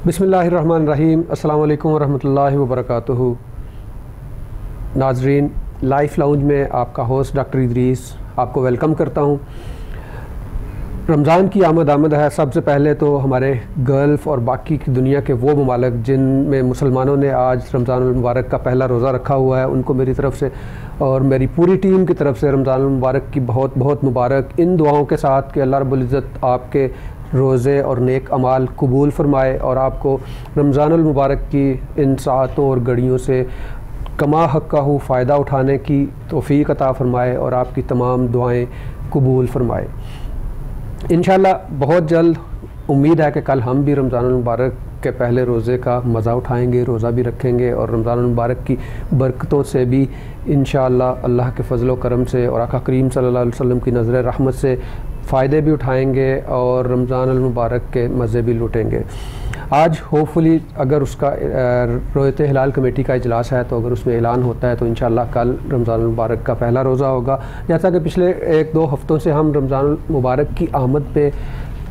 बिस्मिल्लाहिर्रहमानिर्रहीम। अस्सलाम वालेकुम वरहमतुल्लाहि वबरकातुहू। नाजरीन, लाइफ लाउंज में आपका होस्ट डॉक्टर इदरीस आपको वेलकम करता हूँ। रमज़ान की आमद है। सबसे पहले तो हमारे गल्फ़ और बाकी की दुनिया के वो ममालिक जिनमें मुसलमानों ने आज रमज़ान मुबारक का पहला रोज़ा रखा हुआ है, उनको मेरी तरफ़ से और मेरी पूरी टीम की तरफ़ से रमज़ान मुबारक की बहुत बहुत मुबारक। इन दुआओं के साथ कि अल्लाह रब्बुल इज़्ज़त आपके रोज़े और नेक अमाल कबूल फ़रमाए और आपको रमज़ानुल मुबारक की इन सातों और घड़ियों से कमा हक़्क़हू फ़ायदा उठाने की तौफ़ीक़ अता फ़रमाए और आपकी तमाम दुआएं कबूल फ़रमाए। इंशाअल्लाह बहुत जल्द उम्मीद है कि कल हम भी रमज़ानुल मुबारक के पहले रोज़े का मज़ा उठाएंगे, रोज़ा भी रखेंगे और रमज़ानुल मुबारक की बरकतों से भी इंशाअल्लाह अल्लाह के फ़ज़ल व करम से और आका करीम सल्लल्लाहु अलैहि वसल्लम की नज़र रहमत से फ़ायदे भी उठाएंगे और रमज़ानुल मुबारक के मज़े भी लूटेंगे। आज होपफुली अगर उसका रोयत हिलाल कमेटी का इजलास है तो अगर उसमें ऐलान होता है तो इंशाअल्लाह कल रमज़ानुल मुबारक का पहला रोज़ा होगा। जैसा कि पिछले 1-2 हफ़्तों से हम रमज़ानुल मुबारक की आमद पे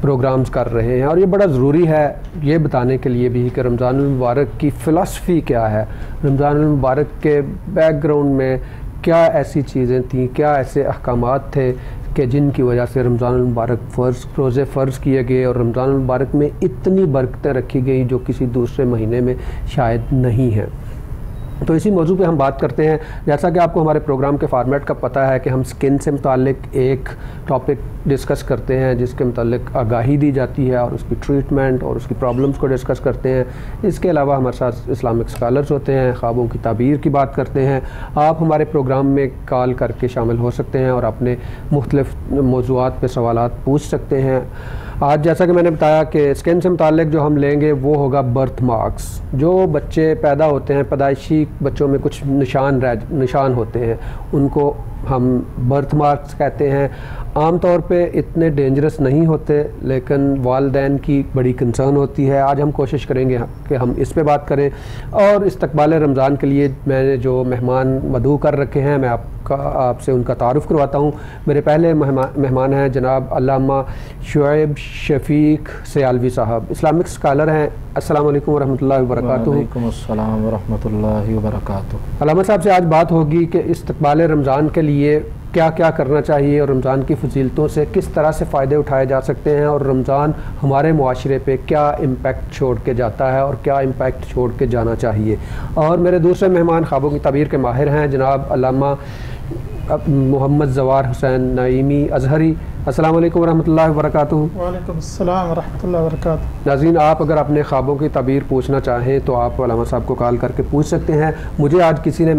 प्रोग्राम्स कर रहे हैं और ये बड़ा ज़रूरी है ये बताने के लिए भी कि रमज़ानुल मुबारक की फ़िलासफ़ी क्या है, रमज़ानुल मुबारक के बैकग्राउंड में क्या ऐसी चीज़ें थीं, क्या ऐसे अहकामात थे कि जिनकी वजह से रमज़ानुल मुबारक रोज़े फ़र्ज़ किए गए और रमज़ानुल मुबारक में इतनी बरकतें रखी गई जो किसी दूसरे महीने में शायद नहीं हैं। तो इसी मौजू पे हम बात करते हैं। जैसा कि आपको हमारे प्रोग्राम के फॉर्मेट का पता है कि हम स्किन से मुतालिक एक टॉपिक डिस्कस करते हैं जिसके मुतालिक आगाही दी जाती है और उसकी ट्रीटमेंट और उसकी प्रॉब्लम्स को डिस्कस करते हैं। इसके अलावा हमारे साथ इस्लामिक स्कॉलर्स होते हैं, ख्वाबों की ताबीर की बात करते हैं। आप हमारे प्रोग्राम में कॉल करके शामिल हो सकते हैं और अपने मुख्तलिफ मौज़ूआत पे सवालात पूछ सकते हैं। आज जैसा कि मैंने बताया कि स्किन से मुताल्लिक जो हम लेंगे वो होगा बर्थ मार्क्स। जो बच्चे पैदा होते हैं, पैदाइशी बच्चों में कुछ निशान होते हैं, उनको हम बर्थ मार्क्स कहते हैं। आम तौर पे इतने डेंजरस नहीं होते लेकिन वालिदैन की बड़ी कंसर्न होती है। आज हम कोशिश करेंगे कि हम इस पे बात करें। और इस्तकबाल रमज़ान के लिए मैंने जो मेहमान मदऊ कर रखे हैं मैं आपसे उनका तारुफ़ करवाता हूँ। मेरे पहले मेहमान हैं जनाब अल्लामा शुएब शफ़ीक सयालवी साहब, इस्लामिक स्कॉलर हैं। अस्सलाम वालेकुम वरहमतुल्लाहि वबरकातुहू। वालेकुम अस्सलाम वरहमतुल्लाहि वबरकातुहू। अल्लामा साहब से आज बात होगी कि इस्तकबाल रमज़ान के लिए क्या क्या करना चाहिए और रमज़ान की फजीलतों से किस तरह से फ़ायदे उठाए जा सकते हैं और रमज़ान हमारे मुआशरे पे क्या इम्पेक्ट छोड़ के जाता है और क्या इम्पेक्ट छोड़ के जाना चाहिए। और मेरे दूसरे मेहमान ख्वाबों की ताबीर के माहिर हैं जनाब अल्लामा मोहम्मद ज़वार हुसैन नईमी अज़हरी। अस्सलाम वालेकुम वरहमतुल्लाहि वबरकातुहू। वालेकुम अस्सलाम वरहमतुल्लाहि वबरकातुहू। नाज़रीन, आप अगर अपने ख्वाबों की ताबीर पूछना चाहें तो आप अल्लामा साहब को कॉल करके पूछ सकते हैं। मुझे आज किसी ने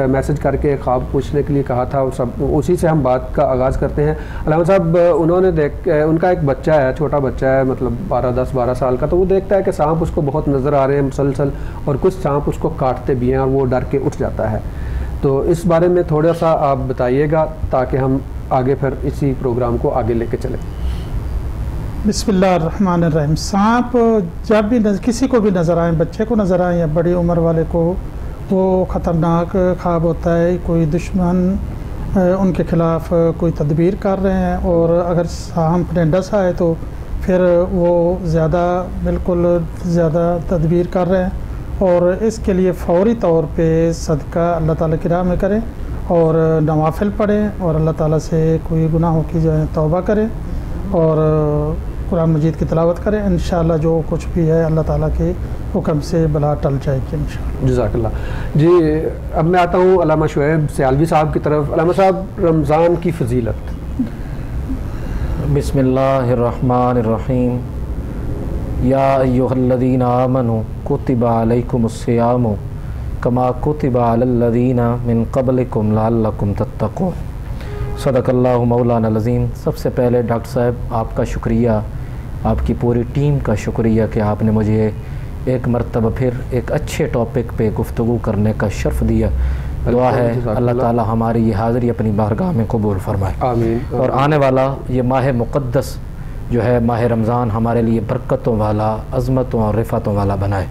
मैसेज करके ख्वाब पूछने के लिए कहा था, उसी से हम बात का आगाज़ करते हैं। अल्लामा साहब, उन्होंने उनका एक बच्चा है, छोटा बच्चा है, मतलब 10-12 साल का, तो वो देखता है कि सांप उसको बहुत नज़र आ रहे हैं मुसलसल और कुछ सांप उसको काटते भी हैं और वो डर के उठ जाता है। तो इस बारे में थोड़ा सा आप बताइएगा ताकि हम आगे फिर इसी प्रोग्राम को आगे लेके चलें। बिस्मिल्लाहिर्रहमानिर्रहीम। सांप जब भी किसी को भी नज़र आए, बच्चे को नज़र आए या बड़ी उम्र वाले को, वो ख़तरनाक ख्वाब होता है। कोई दुश्मन उनके ख़िलाफ़ कोई तदबीर कर रहे हैं और अगर सांप ने डसा है तो फिर वो बिल्कुल ज़्यादा तदबीर कर रहे हैं और इसके लिए फ़ौरी तौर पे सदका अल्लाह ताला की राह में करें और नवाफिल पढ़ें और अल्लाह ताला से कोई गुनाहों की जो है तौबा करें और कुरान मजीद की तिलावत करें। इंशाअल्लाह जो कुछ भी है अल्लाह ताला के हुक्म से बला टल जाएगी इंशाअल्लाह। जज़ाकल्लाह जी। अब मैं आता हूँ अल्लामा शुएब सयालवी साहब की तरफ। अल्लामा साहब, रमज़ान की फजीलत। बिस्मिल्लाहिर्रहमानिर्रहीम। या अय्युहल्लज़ीना आमनू कुतिबा अलैकुमुस्सियामु कमा कुतिबा अलल्लज़ीना मिन क़ब्लिकुम लअल्लकुम तत्तक़ून। सदक़ल्लाहु मौलाना अज़ीम। सबसे पहले डॉक्टर साहब आपका शुक्रिया, आपकी पूरी टीम का शुक्रिया कि आपने मुझे एक मरतबा फिर एक अच्छे टॉपिक पे गुफ्तगू करने का शर्फ़ दिया। दुआ है अल्लाह ताला हमारी ये हाज़िरी अपनी बारगाह में कबूल फरमाए। आमीन। और आने वाला ये माह मुक़द्दस जो है माह रमज़ान हमारे लिए बरकतों वाला, अज़मतों और रिफ़तों वाला बनाए।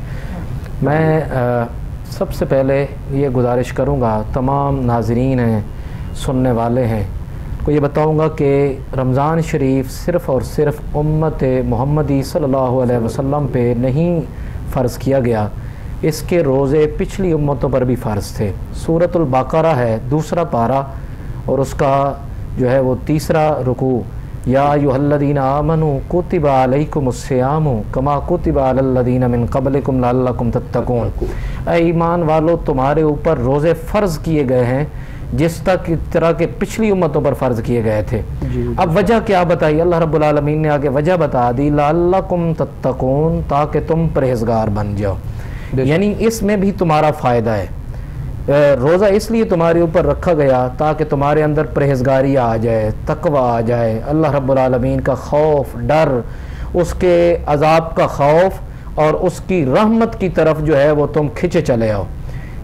मैं सबसे पहले ये गुजारिश करूँगा तमाम नाज़रीन हैं, सुनने वाले हैं, को ये बताऊंगा कि रमज़ान शरीफ सिर्फ़ और सिर्फ उम्मत मोहम्मदी सल्लल्लाहु अलैहि वसल्लम पे नहीं फ़र्ज़ किया गया, इसके रोज़े पिछली उम्मतों पर भी फ़र्ज़ थे। सूरतुल बकरा है 2 पारा और उसका जो है वो 3 रुकू, या अय्युहल्लज़ीना आमनू कुतिबा अलैकुमुस्सियामु कमा कुतिबा अलल्लज़ीना मिन क़ब्लिकुम लअल्लकुम तत्तकून। ऐ ईमान वालों, तुम्हारे ऊपर रोज़े फ़र्ज़ किए गए हैं जिस तरह के पिछली उम्मतों पर फ़र्ज़ किए गए थे। अब वजह क्या बताई? अल्लाह रब्बुल आलमीन ने आगे वजह बता दी, लअल्लकुम तत्तकून, ताकि तुम परहेज़गार बन जाओ। यानी इसमें भी तुम्हारा फ़ायदा है। रोज़ा इसलिए तुम्हारे ऊपर रखा गया ताकि तुम्हारे अंदर परहेज़गारी आ जाए, तकवा आ जाए, अल्लाह रब्बुल आलमीन का खौफ, डर, उसके अज़ाब का खौफ और उसकी रहमत की तरफ जो है वो तुम खिंचे चले आओ,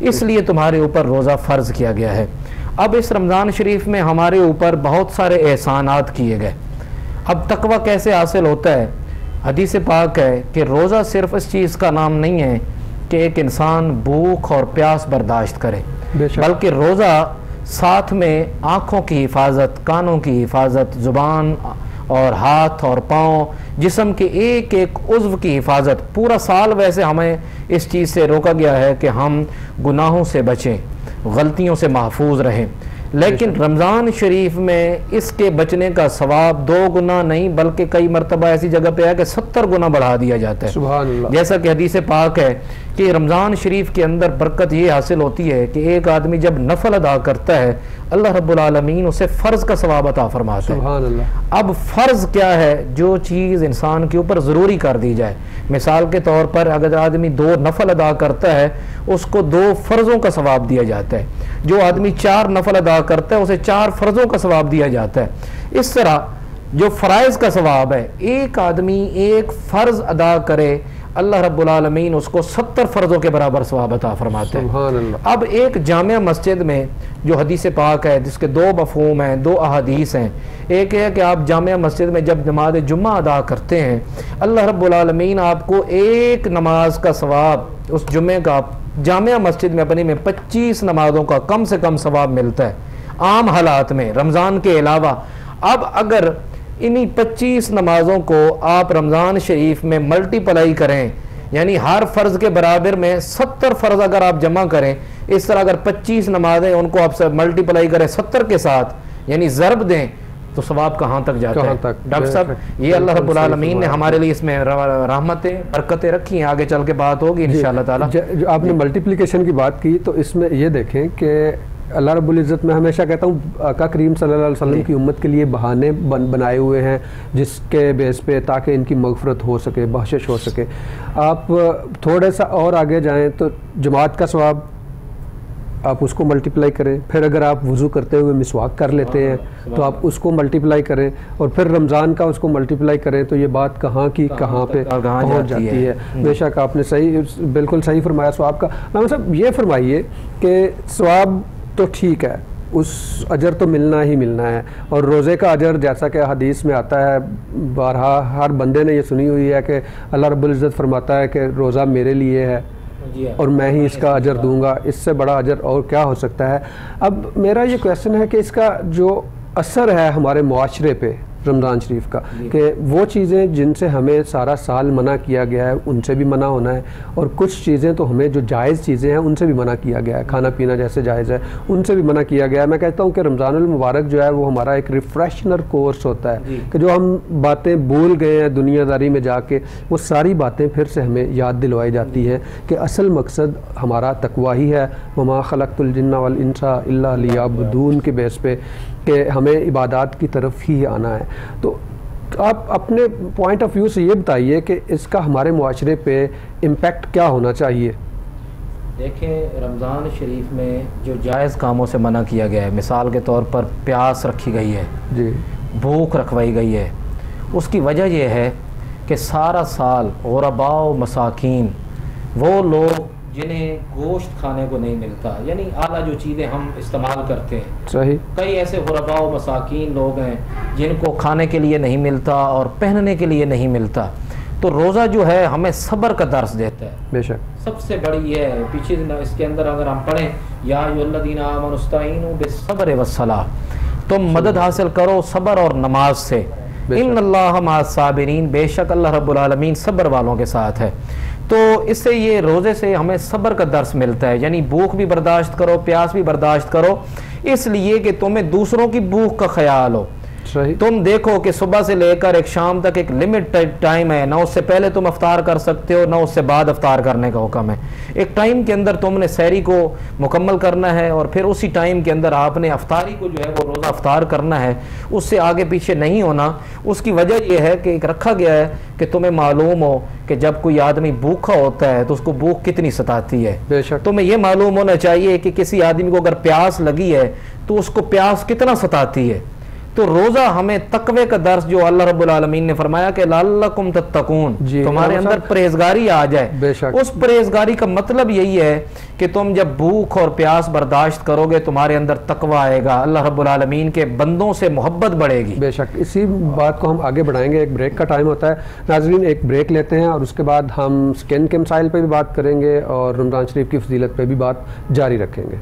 इसलिए तुम्हारे ऊपर रोज़ा फ़र्ज़ किया गया है। अब इस रमज़ान शरीफ में हमारे ऊपर बहुत सारे एहसानात किए गए। अब तकवा कैसे हासिल होता है? हदीस पाक है कि रोज़ा सिर्फ़ इस चीज़ का नाम नहीं है कि एक इंसान भूख और प्यास बर्दाश्त करे, बल्कि रोज़ा साथ में आँखों की हिफाजत, कानों की हिफाजत, ज़ुबान और हाथ और पाँव, जिस्म के एक एक उज़्व की हिफाजत। पूरा साल वैसे हमें इस चीज़ से रोका गया है कि हम गुनाहों से बचें, गलतियों से महफूज रहें, लेकिन रमज़ान शरीफ में इसके बचने का सवाब 2 गुना नहीं बल्कि कई मरतबा ऐसी जगह पे है कि 70 गुना बढ़ा दिया जाता है। सुभान अल्लाह। जैसा कि हदीस पाक है कि रमज़ान शरीफ के अंदर बरकत ये हासिल होती है कि एक आदमी जब नफल अदा करता है, अल्लाह रब्बुल आलमीन उसे फ़र्ज़ का सवाब अता फरमाता है। सुभान अल्लाह। अब फ़र्ज़ क्या है? जो चीज़ इंसान के ऊपर ज़रूरी कर दी जाए। मिसाल के तौर पर अगर आदमी 2 नफल अदा करता है, उसको 2 फ़र्ज़ों का सवाब दिया जाता है। जो आदमी 4 नफल अदा करता है, उसे 4 फ़र्ज़ों का सवाब दिया जाता है। इस तरह जो फ़राइज़ का सवाब है, एक आदमी 1 फ़र्ज़ अदा करे, अल्लाह रब्बुल आलमीन उसको 70 फ़र्ज़ों के बराबर सवाब अता फरमाते हैं। अब एक जामिया मस्जिद में जो हदीस पाक है जिसके 2 मफ़हूम हैं, 2 अहादीस हैं। एक है कि आप जामिया मस्जिद में जब नमाज जुम्मा अदा करते हैं, अल्लाह रब्बुल आलमीन आपको एक नमाज का सवाब उस जुम्मे का जामिया मस्जिद में अपनी में 25 नमाज़ों का कम से कम सवाब मिलता है आम हालात में, रमज़ान के अलावा। अब अगर इन्हीं 25 नमाज़ों को आप रमज़ान शरीफ में मल्टीप्लाई करें, यानी हर फ़र्ज़ के बराबर में 70 फ़र्ज़ अगर आप जमा करें, इस तरह अगर 25 नमाज़ें उनको आप मल्टीप्लाई करें 70 के साथ, यानी ज़रब दें, तो सवाब कहाँ तक जाता है? डॉक्टर साहब, ये अल्लाह रब्बुल आलमीन ने हमारे लिए इसमें रहमतें, बरकतें रखी हैं। आगे चल के बात होगी इंशाअल्लाह ताला। जो आपने मल्टीप्लिकेशन की बात की, तो इसमें ये देखें कि अल्लाह रब्बुल इज़्ज़त, मैं हमेशा कहता हूँ आका करीम सल्लल्लाहु अलैहि वसल्लम की उम्मत के लिए बहाने बनाए हुए हैं जिसके बेस पे ताकि इनकी मग़फ़रत हो सके, बख्शिश हो सके। आप थोड़ा सा और आगे जाएं तो जमात का सवाब आप उसको मल्टीप्लाई करें, फिर अगर आप वज़ू करते हुए मिसवाक कर लेते हैं तो आप उसको मल्टीप्लाई करें, और फिर रमज़ान का उसको मल्टीप्लाई करें, तो ये बात कहाँ की कहाँ पे पहुँच जाती है। बेशक आपने बिल्कुल सही फरमाया सवाब का। मैं साहब ये फरमाइए कि सवाब तो ठीक है, उस अजर तो मिलना ही मिलना है, और रोज़े का अजर जैसा कि हदीस में आता है, बारहा हर बंदे ने ये सुनी हुई है कि अल्लाह रब्बुल इज़्ज़त फरमाता है कि रोज़ा मेरे लिए है और मैं ही इसका अजर दूंगा, इससे बड़ा अजर और क्या हो सकता है। अब मेरा ये क्वेश्चन है कि इसका जो असर है हमारे मुआशरे पे रमज़ान शरीफ का, कि वो चीज़ें जिनसे हमें सारा साल मना किया गया है उनसे भी मना होना है, और कुछ चीज़ें तो हमें जो जायज़ चीज़ें हैं उनसे भी मना किया गया है, खाना पीना जैसे जायज़ है उनसे भी मना किया गया है। मैं कहता हूँ कि रमज़ानुल मुबारक जो है वो हमारा एक रिफ्रेशनर कोर्स होता है कि जो हम बातें भूल गए हैं दुनियादारी में जाके, वो सारी बातें फिर से हमें याद दिलवाई जाती हैं कि असल मकसद हमारा तकवा ही है। वमा खलक़तुल जिन्ना वल इंसा इल्ला लियअबुदून के बेस पे कि हमें इबादत की तरफ ही आना है। तो आप अपने पॉइंट ऑफ व्यू से ये बताइए कि इसका हमारे मुआशरे पे इम्पेक्ट क्या होना चाहिए। देखें, रमज़ान शरीफ में जो जायज़ कामों से मना किया गया है, मिसाल के तौर पर प्यास रखी गई है जी, भूख रखवाई गई है, उसकी वजह यह है कि सारा साल गुरबा व मसाकीन, वो लोग जिन्हें गोश्त खाने को नहीं मिलता, यानी आला जो चीज़ें हम इस्तेमाल करते हैं, सही, कई ऐसे गुरबा व मसाकीन लोग हैं जिनको खाने के लिए नहीं मिलता और पहनने के लिए नहीं मिलता। तो रोज़ा जो है हमें सब्र का दर्स देता है। बेशक सबसे बड़ी ये है, पीछे इसके अंदर अगर हम पढ़ें, या अय्युहल्लज़ीना आमनुस्तईनु बिस्सब्रि वस्सलाह, तुम मदद हासिल करो सब्र और नमाज से। इन्नल्लाह मअस साबिरीन, बेशक अल्लाह रब्बुल आलमीन सब्र वालों के साथ है। तो इससे ये रोज़े से हमें सब्र का दर्स मिलता है, यानी भूख भी बर्दाश्त करो, प्यास भी बर्दाश्त करो, इसलिए कि तुम्हें दूसरों की भूख का ख्याल हो। तुम देखो कि सुबह से लेकर एक शाम तक एक लिमिट टाइम है, ना उससे पहले तुम अफ्तार कर सकते हो, ना उससे बाद अफ्तार करने का हुक्म है। एक टाइम के अंदर तुमने सहरी को मुकम्मल करना है और फिर उसी टाइम के अंदर आपने अफ्तारी को जो है वो रोज़ा अफ्तार करना है, उससे आगे पीछे नहीं होना। उसकी वजह यह है कि एक रखा गया है कि तुम्हें मालूम हो कि जब कोई आदमी भूखा होता है तो उसको भूख कितनी सताती है। बेशक तुम्हें यह मालूम होना चाहिए कि किसी आदमी को अगर प्यास लगी है तो उसको प्यास कितना सताती है। तो रोजा हमें तकवे का दर्स, जो अल्लाह रब्बुल आलमीन ने फरमाया कि लअल्लकुम तत्तकून, तुम्हारे अंदर परहेजगारी आ जाए। उस परहेजगारी का मतलब यही है कि तुम जब भूख और प्यास बर्दाश्त करोगे तुम्हारे अंदर तकवा आएगा, अल्लाह रब्बुल आलमीन के बंदों से मोहब्बत बढ़ेगी। बेशक इसी बात को हम आगे बढ़ाएंगे। एक ब्रेक का टाइम होता है नाज़रीन, एक ब्रेक लेते हैं और उसके बाद हम स्किन के मसाइल पर भी बात करेंगे और रमज़ान शरीफ की फजीलत पर भी बात जारी रखेंगे।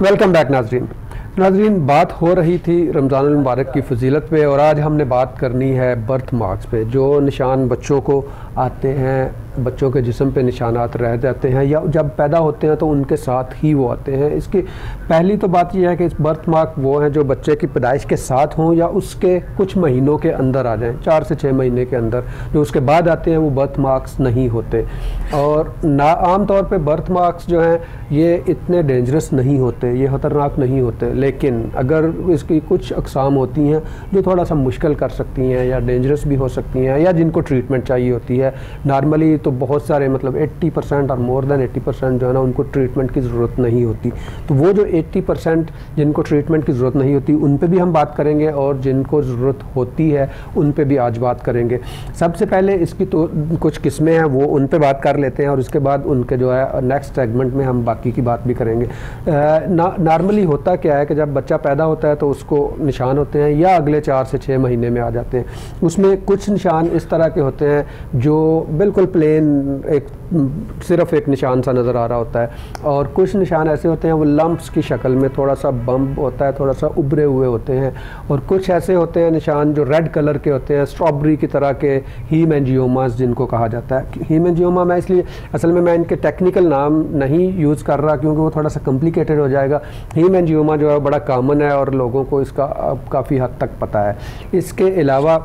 वेलकम बैक नाजरीन, बात हो रही थी रमज़ान मुबारक की फजीलत पे और आज हमने बात करनी है बर्थ मार्क्स पे, जो निशान बच्चों को आते हैं, बच्चों के जिस्म पे निशानात रह जाते हैं या जब पैदा होते हैं तो उनके साथ ही वो आते हैं। इसकी पहली तो बात यह है कि इस बर्थ मार्क वो हैं जो बच्चे की पैदाइश के साथ हों या उसके कुछ महीनों के अंदर आ जाएं, 4 से 6 महीने के अंदर। जो उसके बाद आते हैं वो बर्थ मार्क्स नहीं होते और आम तौर पे बर्थ मार्क्स जो हैं ये इतने डेंजरस नहीं होते, ये ख़तरनाक नहीं होते, लेकिन अगर इसकी कुछ अक़साम होती हैं जो थोड़ा सा मुश्किल कर सकती हैं या डेंजरस भी हो सकती हैं या जिनको ट्रीटमेंट चाहिए होती है। नॉर्मली तो बहुत सारे मतलब 80% और मोर देन 80% जो है ना उनको ट्रीटमेंट की ज़रूरत नहीं होती। तो वो जो 80% जिनको ट्रीटमेंट की ज़रूरत नहीं होती उन पे भी हम बात करेंगे और जिनको ज़रूरत होती है उन पे भी आज बात करेंगे। सबसे पहले इसकी तो कुछ किस्में हैं वो उन पे बात कर लेते हैं और उसके बाद उनके जो है नेक्स्ट सेगमेंट में हम बाकी की बात भी करेंगे। नॉर्मली होता क्या है कि जब बच्चा पैदा होता है तो उसको निशान होते हैं या अगले 4 से 6 महीने में आ जाते हैं। उसमें कुछ निशान इस तरह के होते हैं जो बिल्कुल प्लेन एक सिर्फ एक निशान सा नज़र आ रहा होता है और कुछ निशान ऐसे होते हैं वो लम्प्स की शक्ल में थोड़ा सा बम्प होता है, थोड़ा सा उभरे हुए होते हैं और कुछ ऐसे होते हैं निशान जो रेड कलर के होते हैं, स्ट्रॉबेरी की तरह के हीमेंजियोमास जिनको कहा जाता है। हीमेंजियोमा मैं इसलिए असल में मैं इनके टेक्निकल नाम नहीं यूज़ कर रहा क्योंकि वो थोड़ा सा कॉम्प्लिकेटेड हो जाएगा। हीमेंजियोमा जो है बड़ा कॉमन है और लोगों को इसका काफ़ी हद तक पता है। इसके अलावा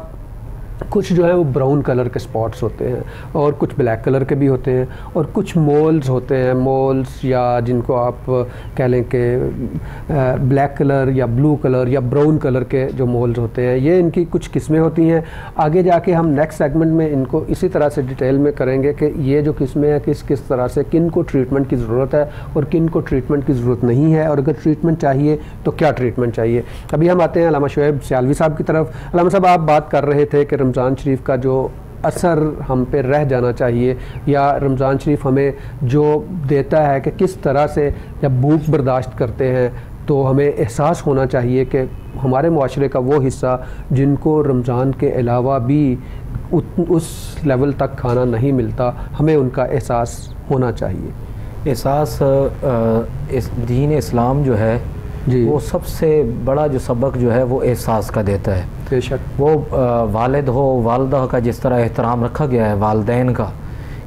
कुछ जो है वो ब्राउन कलर के स्पॉट्स होते हैं और कुछ ब्लैक कलर के भी होते हैं और कुछ मोल्स होते हैं, मोल्स या जिनको आप कह लें कि ब्लैक कलर या ब्लू कलर या ब्राउन कलर के जो मोल्स होते हैं, ये इनकी कुछ किस्में होती हैं। आगे जाके हम नेक्स्ट सेगमेंट में इनको इसी तरह से डिटेल में करेंगे कि ये जो किस्में हैं किस तरह से किन को ट्रीटमेंट की ज़रूरत है और किन को ट्रीटमेंट की ज़रूरत नहीं है और अगर ट्रीटमेंट चाहिए तो क्या ट्रीटमेंट चाहिए। अभी हम आते हैं अल्लामा शुएब सियालवी साहब की तरफ। अल्लामा साहब, आप बात कर रहे थे कि रमज़ान शरीफ का जो असर हम पे रह जाना चाहिए या रमज़ान शरीफ हमें जो देता है कि किस तरह से जब भूख बर्दाश्त करते हैं तो हमें एहसास होना चाहिए कि हमारे मुआशरे का वो हिस्सा जिनको रमज़ान के अलावा भी उस लेवल तक खाना नहीं मिलता, हमें उनका एहसास होना चाहिए। एहसास इस दीन इस्लाम जो है जी वो सबसे बड़ा जो सबक जो है वो एहसास का देता है। बेशक वो वालिद हो वालदा का जिस तरह एहतराम रखा गया है वालदैन का,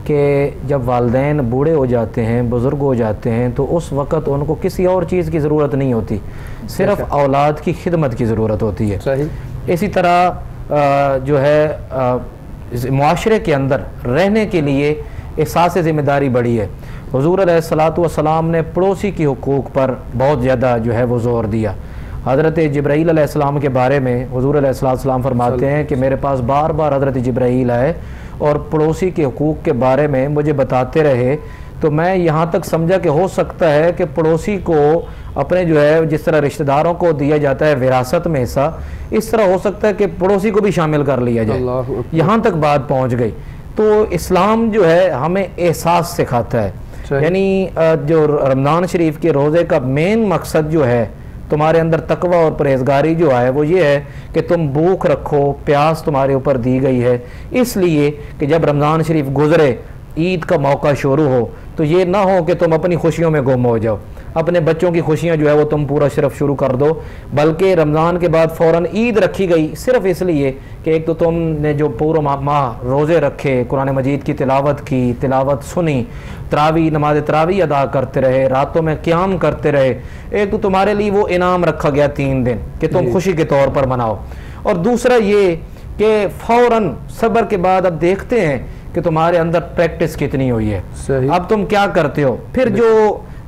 कि जब वालदैन बूढ़े हो जाते हैं, बुज़ुर्ग हो जाते हैं तो उस वक़्त उनको किसी और चीज़ की ज़रूरत नहीं होती, सिर्फ औलाद की खिदमत की ज़रूरत होती है। सही इसी तरह जो है मुआशरे के अंदर रहने के लिए एहसास ज़िम्मेदारी बड़ी है। हुज़ूर अलैहिस्सलातु वस्सलाम ने पड़ोसी की हुकूक पर बहुत ज़्यादा जो है वो ज़ोर दिया। हज़रत जिब्राईल अलैहिस्सलाम के बारे में हुज़ूर अलैहिस्सलाम फरमाते हैं कि मेरे पास बार बार हज़रत जिब्राईल आए और पड़ोसी के हुकूक के बारे में मुझे बताते रहे, तो मैं यहाँ तक समझा कि हो सकता है कि पड़ोसी को अपने जो है जिस तरह रिश्तेदारों को दिया जाता है विरासत में हिस्सा, इस तरह हो सकता है कि पड़ोसी को भी शामिल कर लिया जाए। यहाँ तक बात पहुँच गई। तो इस्लाम जो है हमें एहसास सिखाता है। यानी जो रमज़ान शरीफ के रोज़े का मेन मकसद जो है तुम्हारे अंदर तकवा और परहेजगारी जो है वो ये है कि तुम भूख रखो, प्यास तुम्हारे ऊपर दी गई है, इसलिए कि जब रमज़ान शरीफ गुजरे, ईद का मौका शुरू हो, तो ये ना हो कि तुम अपनी खुशियों में गुम हो जाओ, अपने बच्चों की खुशियां जो है वो तुम पूरा सिर्फ शुरू कर दो, बल्कि रमज़ान के बाद फ़ौरन ईद रखी गई सिर्फ इसलिए कि एक तो तुमने जो पूरा माह रोज़े रखे, कुरान मजीद की तिलावत की, तिलावत सुनी, तरावी नमाज तरावी अदा करते रहे, रातों में क़याम करते रहे, एक तो तुम्हारे लिए वो इनाम रखा गया 3 दिन कि तुम खुशी के तौर पर मनाओ, और दूसरा ये कि फ़ौरन सब्र के बाद अब देखते हैं कि तुम्हारे अंदर प्रैक्टिस कितनी हुई है, अब तुम क्या करते हो। फिर जो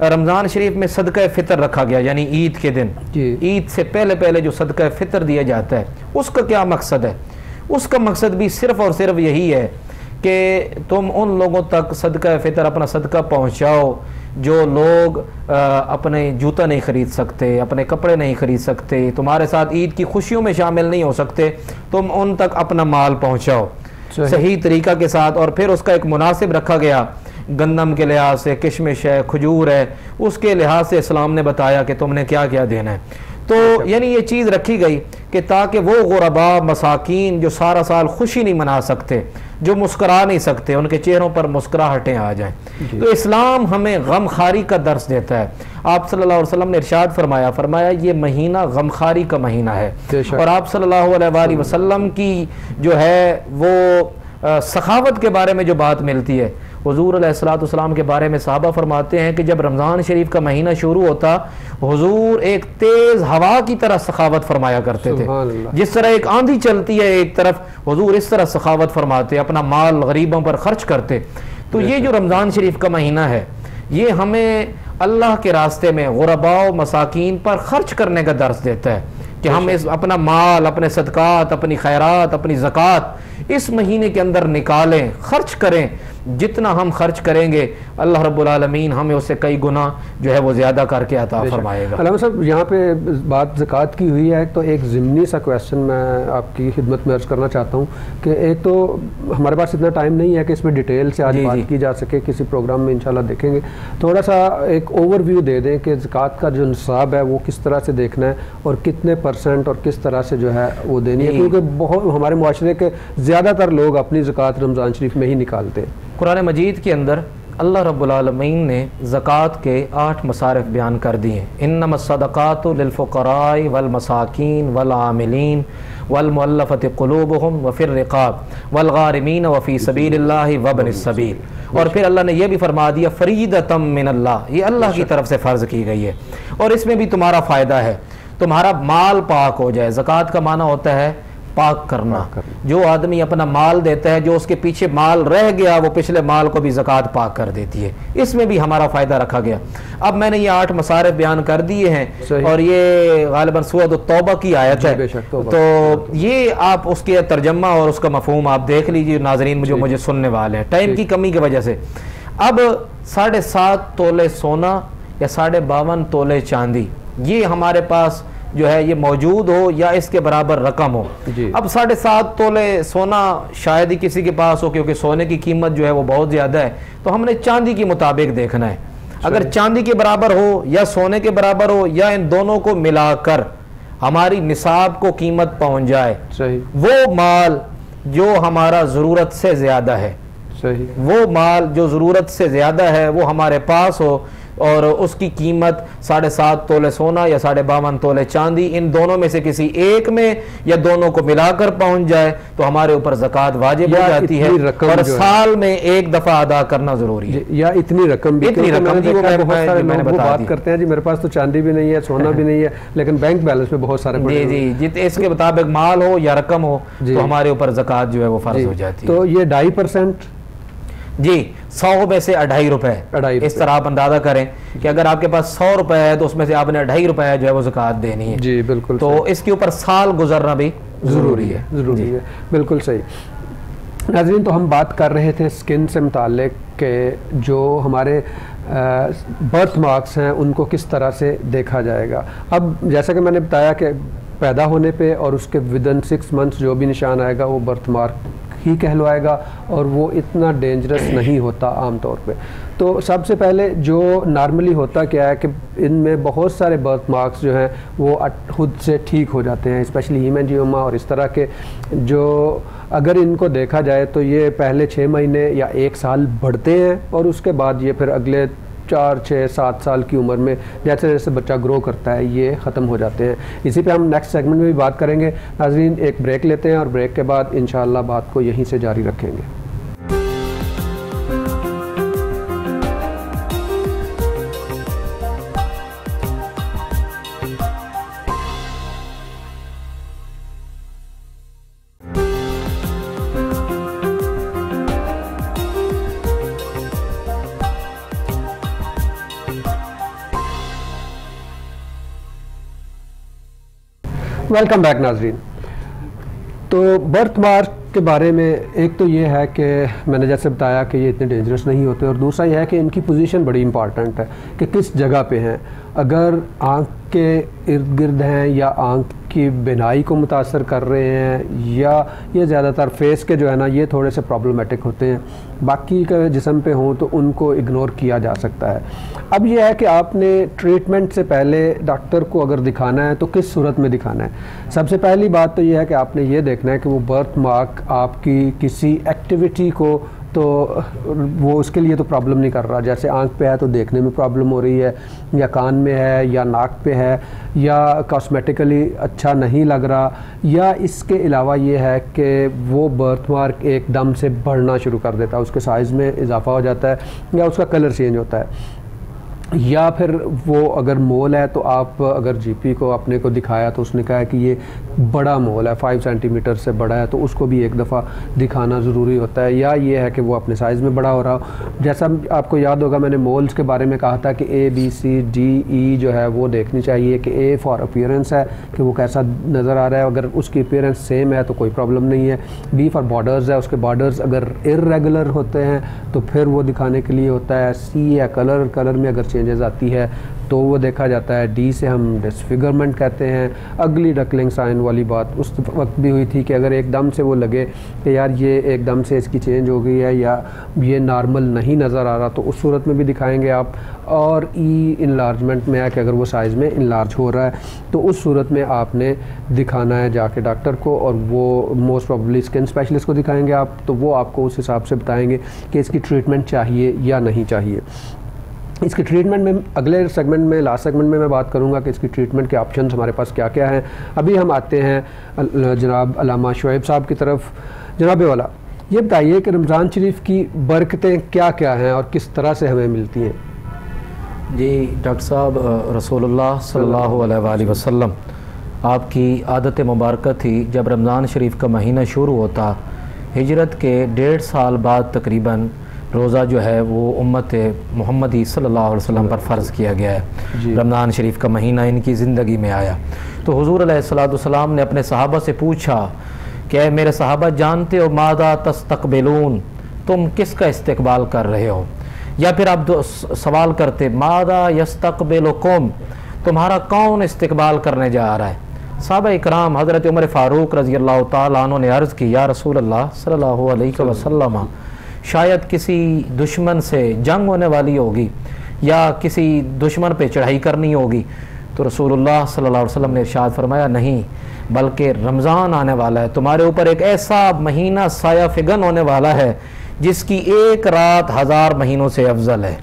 रमज़ान शरीफ में सदका फ़ितर रखा गया, यानी ईद के दिन, ईद से पहले पहले जो सदका फ़ितर दिया जाता है, उसका क्या मकसद है? उसका मकसद भी सिर्फ और सिर्फ यही है कि तुम उन लोगों तक सदका फ़ितर, अपना सदका पहुँचाओ जो लोग अपने जूता नहीं ख़रीद सकते, अपने कपड़े नहीं ख़रीद सकते, तुम्हारे साथ ईद की खुशियों में शामिल नहीं हो सकते, तुम उन तक अपना माल पहुँचाओ सही तरीक़ा के साथ। और फिर उसका एक मुनासिब रखा गया, गंदम के लिहाज से किशमिश है, खजूर है, उसके लिहाज से इस्लाम ने बताया कि तुमने क्या क्या देना है। तो यानी ये चीज़ रखी गई कि ताकि वो गुरबा मसाकीन जो सारा साल खुशी नहीं मना सकते, जो मुस्करा नहीं सकते, उनके चेहरों पर मुस्कुराहटें आ जाएं। तो इस्लाम हमें गमखारी का दर्स देता है। आप सल्लल्लाहु अलैहि वसल्लम ने इरशाद फरमाया ये महीना गमखारी का महीना है, और आप सल्लल्लाहु अलैहि वसल्लम की जो है वो सखावत के बारे में जो बात मिलती है, हुजूर अलैहिस्सलाम के बारे में सहाबा फरमाते हैं कि जब रमज़ान शरीफ का महीना शुरू होता, हुजूर एक तेज़ हवा की तरह सखावत फरमाया करते थे। जिस तरह एक आंधी चलती है एक तरफ, हुजूर इस तरह सखावत फरमाते, अपना माल गरीबों पर खर्च करते। तो ये जो रमज़ान शरीफ का महीना है, ये हमें अल्लाह के रास्ते में गुरबाओ मसाकीन पर खर्च करने का दर्स देता है कि हम इस अपना माल, अपने सदकात, अपनी खैरात, अपनी ज़कात इस महीने के अंदर निकालें, खर्च करें। जितना हम खर्च करेंगे अल्लाह रब्बुल आलमीन हमें उससे कई गुना जो है वो ज़्यादा करके अता फरमाएगा। अल्लामा साहब, यहाँ पे बात ज़कात की हुई है, तो एक ज़िमनी सा क्वेश्चन मैं आपकी खिदमत में अर्ज़ करना चाहता हूँ कि एक तो हमारे पास इतना टाइम नहीं है कि इसमें डिटेल से आज बात की जा सके, किसी प्रोग्राम में इंशाल्लाह देखेंगे। थोड़ा सा एक ओवरव्यू दे दें कि ज़कात का जो निसाब है वो किस तरह से देखना है और कितने % और किस तरह से जो है वो देनी है, क्योंकि बहुत हमारे मुआशरे के ज़्यादातर लोग अपनी ज़कात रमज़ान शरीफ में ही निकालते हैं। कुरान मजीद के अंदर अल्लाह रब्बुल आलमीन ने ज़कात के 8 मसारिफ बयान कर दिए हैं। इन्नमस सदक़ातु लिल फ़ुक़राई वल मसाकीन वल आमिलीन वल मुअल्लफ़ति क़ुलूबुहुम व फ़िर रिक़ाब वल गारिमीन व फ़ी सबीलिल्लाहि व इब्निस सबील। और फिर अल्लाह ने यह भी फरमा दिया फ़रीदतम मिनल्लाह, ये अल्लाह की तरफ से फ़र्ज़ की गई है, और इसमें भी तुम्हारा फ़ायदा है, तुम्हारा माल पाक हो जाए। ज़कात का माना होता है पाक करना। जो आदमी अपना माल देता है, जो उसके पीछे माल रह गया, वो पिछले माल को भी ज़कात पाक कर देती है। इसमें भी हमारा फ़ायदा रखा गया। अब मैंने ये 8 मसारिफ बयान कर दिए हैं, और ये गालिबन सूरत तौबा की आयत है, तो ये आप उसके तर्जमा और उसका मफ़हूम आप देख लीजिए नाज़रीन जो मुझे सुनने वाले हैं। टाइम की कमी की वजह से अब 7.5 तोले सोना या 52.5 तोले चांदी ये हमारे पास जो है ये मौजूद हो या इसके बराबर रकम हो। अब 7.5 तोले सोना शायद ही किसी के पास हो, क्योंकि सोने की कीमत जो है वो बहुत ज़्यादा है, तो हमने चांदी के मुताबिक देखना है। अगर चांदी के बराबर हो या सोने के बराबर हो या इन दोनों को मिलाकर हमारी निसाब को कीमत पहुंच जाए, वो माल जो हमारा ज़रूरत से ज़्यादा है, वो माल जो ज़रूरत से ज़्यादा है वो हमारे पास हो, और उसकी कीमत 7.5 तोले सोना या 52.5 तोले चांदी, इन दोनों में से किसी एक में या दोनों को मिलाकर पहुंच जाए, तो हमारे ऊपर ज़कात वाजिब हो जाती है, और साल में एक दफ़ा अदा करना ज़रूरी है। या इतनी रकम जी मैंने बात करते हैं जी मेरे पास तो चांदी भी नहीं है, सोना भी नहीं है, लेकिन बैंक बैलेंस में बहुत सारे जी इसके मुताबिक माल हो या रकम हो तो हमारे ऊपर ज़कात जो है वो फर्ज हो जाती है। तो ये 2.5% जी 100 में से 2.5 रुपए, इस तरह आप अंदाजा करें कि अगर आपके पास 100 रुपए है तो उसमें से आपने 2.5 रुपए जो है वो ज़कात देनी है। जी बिल्कुल। तो इसके ऊपर साल गुजरना भी ज़रूरी है। बिल्कुल सही। नाज़रीन, तो हम बात कर रहे थे स्किन से मुताल्लिक के जो हमारे बर्थ मार्क्स हैं उनको किस तरह से देखा जाएगा। अब जैसा कि मैंने बताया कि पैदा होने पे और उसके विदिन 6 मंथ्स जो भी निशान आएगा वो बर्थ मार्क ही कहलवाएगा और वो इतना डेंजरस नहीं होता आम तौर पे। तो सबसे पहले जो नॉर्मली होता क्या है कि इनमें बहुत सारे बर्थ मार्क्स जो हैं वो खुद से ठीक हो जाते हैं, स्पेशली हीमेंजियोमा और इस तरह के जो अगर इनको देखा जाए तो ये पहले 6 महीने या 1 साल बढ़ते हैं और उसके बाद ये फिर अगले 4, 6, 7 साल की उम्र में जैसे जैसे बच्चा ग्रो करता है ये ख़त्म हो जाते हैं। इसी पे हम नेक्स्ट सेगमेंट में भी बात करेंगे। नाज़रीन एक ब्रेक लेते हैं और ब्रेक के बाद इंशाअल्लाह बात को यहीं से जारी रखेंगे। वेलकम बैक नाजरीन। तो बर्थ मार्क के बारे में एक तो ये है कि मैंने जैसे बताया कि ये इतने डेंजरस नहीं होते और दूसरा ये है कि इनकी पोजीशन बड़ी इंपॉर्टेंट है कि किस जगह पे हैं। अगर आँख के इर्द गिर्द हैं या आँख की बिनाई को मुतासर कर रहे हैं या ये ज़्यादातर फेस के जो है ना ये थोड़े से प्रॉब्लमेटिक होते हैं, बाकी के जिस्म पे हों तो उनको इग्नोर किया जा सकता है। अब ये है कि आपने ट्रीटमेंट से पहले डॉक्टर को अगर दिखाना है तो किस सूरत में दिखाना है। सबसे पहली बात तो ये है कि आपने ये देखना है कि वो बर्थ मार्क आपकी किसी एक्टिविटी को तो वो उसके लिए तो प्रॉब्लम नहीं कर रहा। जैसे आंख पे है तो देखने में प्रॉब्लम हो रही है, या कान में है, या नाक पे है, या कॉस्मेटिकली अच्छा नहीं लग रहा, या इसके अलावा ये है कि वो बर्थ मार्क एकदम से बढ़ना शुरू कर देता है, उसके साइज़ में इजाफा हो जाता है या उसका कलर चेंज होता है, या फिर वो अगर मोल है तो आप अगर जीपी को अपने को दिखाया तो उसने कहा कि ये बड़ा मोल है, 5 सेंटीमीटर से बड़ा है, तो उसको भी एक दफ़ा दिखाना ज़रूरी होता है। या ये है कि वो अपने साइज़ में बड़ा हो रहा हो। जैसा आपको याद होगा मैंने मोल्स के बारे में कहा था कि ABCDE जो है वो देखनी चाहिए कि A फॉर अपीयरेंस है कि वो कैसा नज़र आ रहा है, अगर उसकी अपीयरेंस सेम है तो कोई प्रॉब्लम नहीं है। B फॉर बॉर्डर्स है, उसके बॉर्डर्स अगर इर्रेगुलर होते हैं तो फिर वो दिखाने के लिए होता है। C है कलर में अगर चेंजेस आती है तो वो देखा जाता है। D से हम डिसफिगरमेंट कहते हैं। अगली डकलिंग साइन वाली बात उस वक्त भी हुई थी कि अगर एकदम से वो लगे कि यार ये एकदम से इसकी चेंज हो गई है या ये नॉर्मल नहीं नज़र आ रहा तो उस सूरत में भी दिखाएंगे आप। और E इनलार्जमेंट में है कि अगर वो साइज़ में इनलार्ज हो रहा है तो उस सूरत में आपने दिखाना है जाके डॉक्टर को, और वो मोस्ट प्रॉब्ली स्किन स्पेशलिस्ट को दिखाएंगे आप, तो वो आपको उस हिसाब से बताएंगे कि इसकी ट्रीटमेंट चाहिए या नहीं चाहिए। इसकी ट्रीटमेंट में अगले सेगमेंट में, लास्ट सेगमेंट में मैं बात करूंगा कि इसकी ट्रीटमेंट के ऑप्शंस हमारे पास क्या क्या हैं। अभी हम आते हैं जनाब अल्लामा शुएब साहब की तरफ। जनाब वाला ये बताइए कि रमज़ान शरीफ की बरकतें क्या क्या हैं और किस तरह से हमें मिलती हैं। जी डॉक्टर साहब, रसूलुल्लाह सल्लल्लाहु अलैहि वसल्लम आपकी आदत मुबारक थी जब रमज़ान शरीफ का महीना शुरू होता, हिजरत के 1.5 साल बाद तकरीबन रोज़ा जो है वो उम्मत मोहम्मदी सल्लल्लाहु अलैहि वसल्लम पर फ़र्ज़ किया गया है। रमज़ान शरीफ का महीना इनकी ज़िंदगी में आया तो हुज़ूर अलैहिस्सलाम ने अपने सहाबा से पूछा कि मेरे सहाबा जानते हो मादा तस्तक़बिलून, तुम किसका इस्तकबाल कर रहे हो? या फिर आप सवाल करते मादा यस्तक़बिलुकुम, तुम्हारा कौन इस्तकबाल करने जा रहा है? साहबा इकराम हज़रत उमर फ़ारूक रज़ी अल्लाह तआला अन्हु ने अर्ज़ की, या रसूल अल्लाह सल्लल्लाहु अलैहि वसल्लम, शायद किसी दुश्मन से जंग होने वाली होगी या किसी दुश्मन पे चढ़ाई करनी होगी। तो रसूलुल्लाह सल्लल्लाहु अलैहि वसल्लम ने इरशाद फरमाया, नहीं, बल्कि रमज़ान आने वाला है, तुम्हारे ऊपर एक ऐसा महीना साया फिगन होने वाला है जिसकी एक रात 1000 महीनों से अफजल है।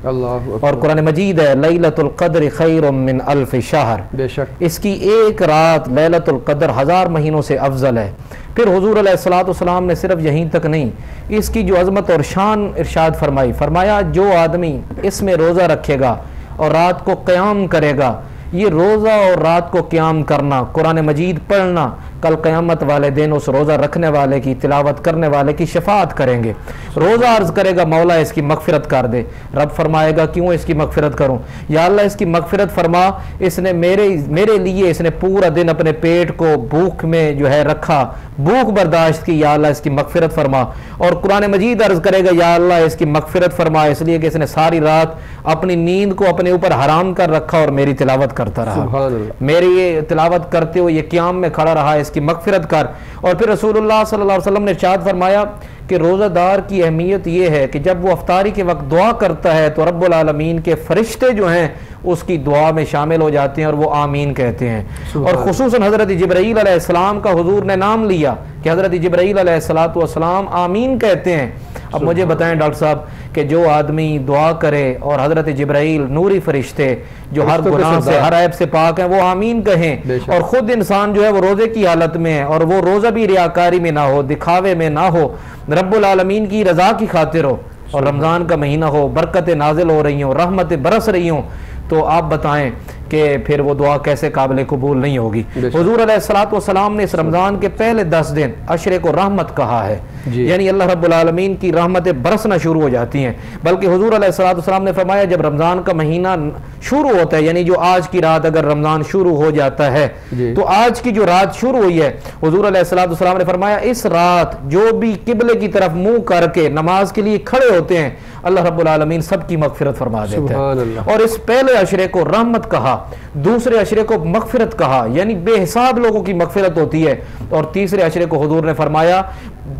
और कुरान मजीद है लैलतुल क़द्र खैरुम मिन अल्फ शहर, बेशक इसकी एक रात लैलतुल क़द्र 1000 महीनों से अफजल है। फिर हुजूर अलैहिस्सलाम ने सिर्फ यहीं तक नहीं, इसकी जो अज़मत और शान इरशाद फरमाया जो आदमी इसमें रोज़ा रखेगा और रात को क़याम करेगा, ये रोज़ा और रात को क़याम करना, कुरान मजीद पढ़ना, कल क़यामत वाले दिन उस रोज़ा रखने वाले की, तिलावत करने वाले की शफाअत करेंगे। रोज़ा अर्ज़ करेगा मौला इसकी मगफ़िरत कर दे, रब फरमाएगा क्यों इसकी मगफ़िरत करूं? या अल्लाह इसकी मगफ़िरत फरमा, इसने मेरे लिए इसने पूरा दिन अपने पेट को भूख में जो है रखा, भूख बर्दाश्त की, या अल्लाह इसकी मगफ़िरत फरमा। और कुरान मजीद अर्ज़ करेगा या अल्लाह इसकी मगफ़िरत फरमा इसलिए कि इसने सारी रात अपनी नींद को अपने ऊपर हराम कर रखा और मेरी तिलावत करता रहा, मेरी ये तिलावत करते हुए ये क़याम में खड़ा रहा, इसकी मगफिरत कर। और फिर रसूलुल्लाह सल्लल्लाहु अलैहि वसल्लम ने इरशाद फरमाया कि रोज़ादार की अहमियत ये है कि जब वो अफ्तारी के वक्त दुआ करता है तो रब्बुल आलमीन के फरिश्ते जो हैं उसकी दुआ में शामिल हो जाते हैं और वो आमीन कहते हैं। और खुसूसन हज़रत जिब्राईल अलैहिस्सलाम का हुजूर ने नाम लिया कि हज़रत जिब्राईल अलैहिस्सलातु वस्सलाम आमीन कहते हैं। अब मुझे बताएं डॉक्टर साहब कि जो आदमी दुआ करे और हज़रत जिब्राईल नूरी फरिश्ते जो हर गुनाह से हर ऐब से पाक हैं वो आमीन कहें, और ख़ुद इंसान जो है वो रोज़े की हालत में है और वो रोज़ा भी रियाकारी में ना हो, दिखावे में ना हो, रब्बुल आलमीन की रज़ा की खातिर हो, और रमज़ान का महीना हो, बरकतें नाजिल हो रही हों, रहमतें बरस रही हों, तो आप बताएं कि फिर वो दुआ कैसे काबिल कबूल नहीं होगी। हुजूर अलैहिस्सलातु वस्सलाम ने इस रमज़ान के पहले 10 दिन अशरे को रहमत कहा है, यानी अल्लाह रब्बुल आलमीन की रहमतें बरसना शुरू हो जाती हैं। बल्कि हुजूर अलैहिस्सलातु वस्सलाम ने फरमाया जब रमज़ान का महीना शुरू होता है, यानी जो आज की रात अगर रमज़ान शुरू हो जाता है तो आज की जो रात शुरू हुई है, हुजूर अलैहिस्सलातु वस्सलाम ने फरमाया इस रात जो भी किबले की तरफ मुंह करके नमाज के लिए खड़े होते हैं अल्लाह रब्बुल आलमीन सबकी मगफिरत फरमा देते हैं। और इस पहले अशरे को रहमत कहा, दूसरे अशरे को मगफिरत कहा, यानी बेहिसाब लोगों की मगफिरत होती है, और तीसरे अशरे को हुजूर ने फरमाया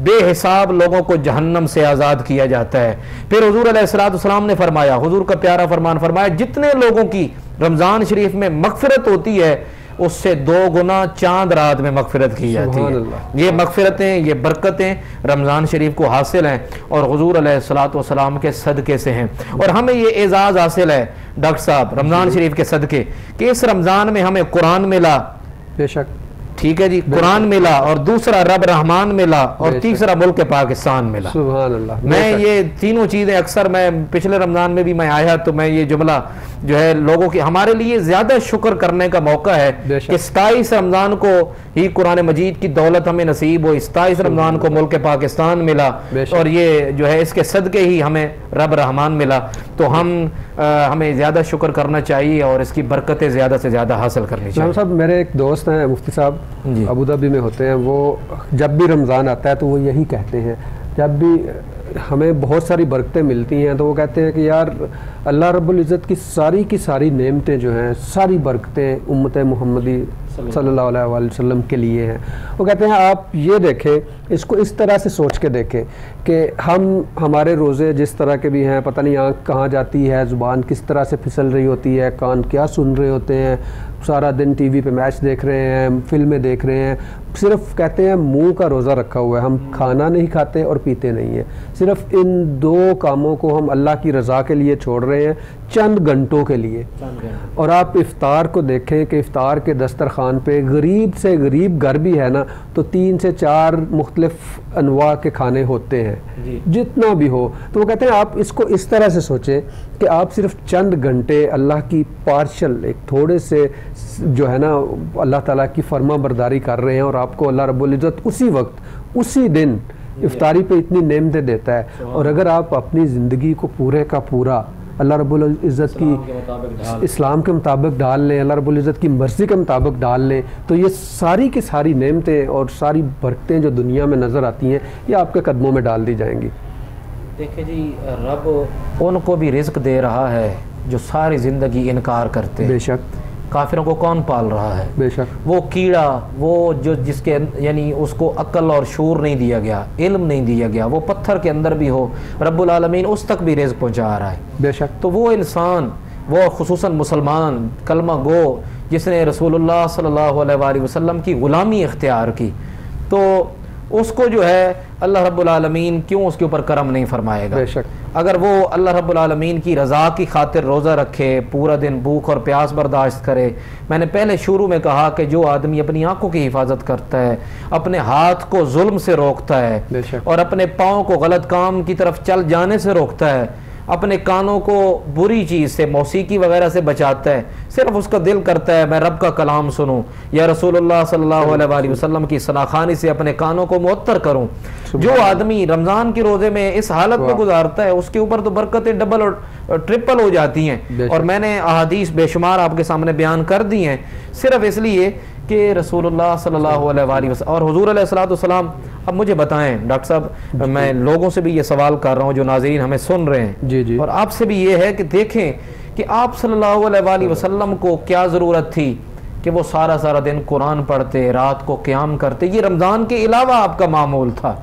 बेहिसाब लोगों को जहन्नम से आज़ाद किया जाता है। फिर हुजूर अलैहिस्सलातु वस्सलाम ने फरमाया, हुजूर का प्यारा फरमान फरमाया, जितने लोगों की रमज़ान शरीफ में मगफिरत होती है उससे 2 गुना चांद रात में मगफिरत की जाती है। ये मगफिरतें, ये बरकतें रमज़ान शरीफ को हासिल हैं और हुजूर अलैहिस्सलातु वस्सलाम के सदक़े से हैं। और हमें ये एजाज़ हासिल है डॉक्टर साहब रमज़ान शरीफ के सदक़े कि इस रमज़ान में हमें कुरान मिला, बेशक, ठीक है जी, कुरान मिला, और दूसरा रब रहमान मिला, और तीसरा मुल्क पाकिस्तान मिला। सुभान अल्लाह। मैं ये तीनों चीज़ें अक्सर, मैं पिछले रमज़ान में भी मैं आया तो मैं ये जुमला जो है लोगों की, हमारे लिए ज़्यादा शुक्र करने का मौका है कि 27 रमज़ान को ही कुरान मजीद की दौलत हमें नसीब हो, 27 रमज़ान को मुल्क पाकिस्तान मिला, और ये जो है इसके सदक़े ही हमें रब रहमान मिला। तो हमें ज़्यादा शुक्र करना चाहिए और इसकी बरकतें ज़्यादा से ज़्यादा हासिल करनी चाहिए। साहब मेरे एक दोस्त हैं मुफ्ती साहब, अबू धाबी में होते हैं, वो जब भी रमज़ान आता है तो वो यही कहते हैं, जब भी हमें बहुत सारी बरकतें मिलती हैं तो वो कहते हैं कि यार अल्लाह रब्बुल इज़्ज़त की सारी नेमतें जो हैं, सारी बरकतें उम्मत मुहम्मदी सल्लल्लाहु अलैहि वसल्लम के लिए हैं। वो कहते हैं आप ये देखें, इसको इस तरह से सोच के देखें कि हमारे रोज़े जिस तरह के भी हैं, पता नहीं आँख कहाँ जाती है, ज़ुबान किस तरह से फिसल रही होती है, कान क्या सुन रहे होते हैं, सारा दिन टीवी पे मैच देख रहे हैं, फिल्में देख रहे हैं, सिर्फ कहते हैं मुंह का रोज़ा रखा हुआ है, हम खाना नहीं खाते और पीते नहीं हैं, सिर्फ इन 2 कामों को हम अल्लाह की रज़ा के लिए छोड़ रहे हैं चंद घंटों के लिए। और आप इफ्तार को देखें कि इफ्तार के दस्तरखान पे गरीब से गरीब घर भी है ना तो 3 से 4 मुख्तलिफ अनवा के खाने होते हैं, जितना भी हो। तो वो कहते हैं आप इसको इस तरह से सोचें कि आप सिर्फ चंद घंटे अल्लाह की पार्शल एक थोड़े से जो है ना अल्लाह ताला की फर्मा बरदारी कर रहे हैं, और आपको अल्लाह रब्बुल इज़्ज़त उसी वक्त उसी दिन इफ्तारी पे इतनी नेमतें देता है। और अगर आप अपनी ज़िंदगी को पूरे का पूरा अल्लाह रब्बुल इज़्ज़त की इस्लाम के मुताबिक डाल लें, अल्लाह रब्बुल इज़्ज़त की मर्ज़ी के मुताबिक डाल लें, तो ये सारी की सारी नेमतें और सारी बरकतें जो दुनिया में नज़र आती हैं ये आपके कदमों में डाल दी जाएंगी। देखिए जी, रब उनको भी रिज़्क दे रहा है जो सारी ज़िंदगी इनकार करते हैं। बेशक। काफिरों को कौन पाल रहा है? बेशक। वो कीड़ा, वो जो जिसके यानी उसको अक्ल और शूर नहीं दिया गया, इल्म नहीं दिया गया, वो पत्थर के अंदर भी हो, रब्बुल आलमीन उस तक भी रिज़्क पहुंचा रहा है। बेशक। तो वो इंसान, वो खुसूसन मुसलमान कलमा गो जिसने रसूलुल्लाह सल्लल्लाहु अलैहि वसल्लम की ग़ुलामी इख्तियार की, तो उसको जो है अल्लाह रब्बुल आलमीन क्यों उसके ऊपर करम नहीं फरमाएगा? बेशक। अगर वो अल्लाह रब्बुल आलमीन की रज़ा की खातिर रोज़ा रखे, पूरा दिन भूख और प्यास बर्दाश्त करे। मैंने पहले शुरू में कहा कि जो आदमी अपनी आंखों की हिफाजत करता है, अपने हाथ को जुल्म से रोकता है और अपने पाँव को गलत काम की तरफ चल जाने से रोकता है, अपने कानों को बुरी चीज़ से, मौसीकी वगैरह से बचाता है, सिर्फ उसका दिल करता है मैं रब का कलाम सुनूं या रसूलुल्लाह सल्लल्लाहु अलैहि वसल्लम की सनाखानी से अपने कानों को मुअत्तर करूं, जो आदमी रमज़ान के रोज़े में इस हालत में गुजारता है उसके ऊपर तो बरकतें डबल और ट्रिपल हो जाती हैं। और मैंने अहादीस बेशुमार आपके सामने बयान कर दी हैं, सिर्फ इसलिए कि रसूलुल्लाह सल्लल्लाहु अलैहि वसल्लम और हुजूर अलैहिस्सलातु वस्सलाम। अब मुझे बताएं डॉक्टर साहब, मैं लोगों से भी ये सवाल कर रहा हूँ जो नाज़रीन हमें सुन रहे हैं, जी जी, और आपसे भी ये है कि देखें कि आप सल्लल्लाहु अलैहि वसल्लम को क्या ज़रूरत थी कि वो सारा सारा दिन कुरान पढ़ते, रात को क़याम करते। ये रमज़ान के अलावा आपका मामूल था।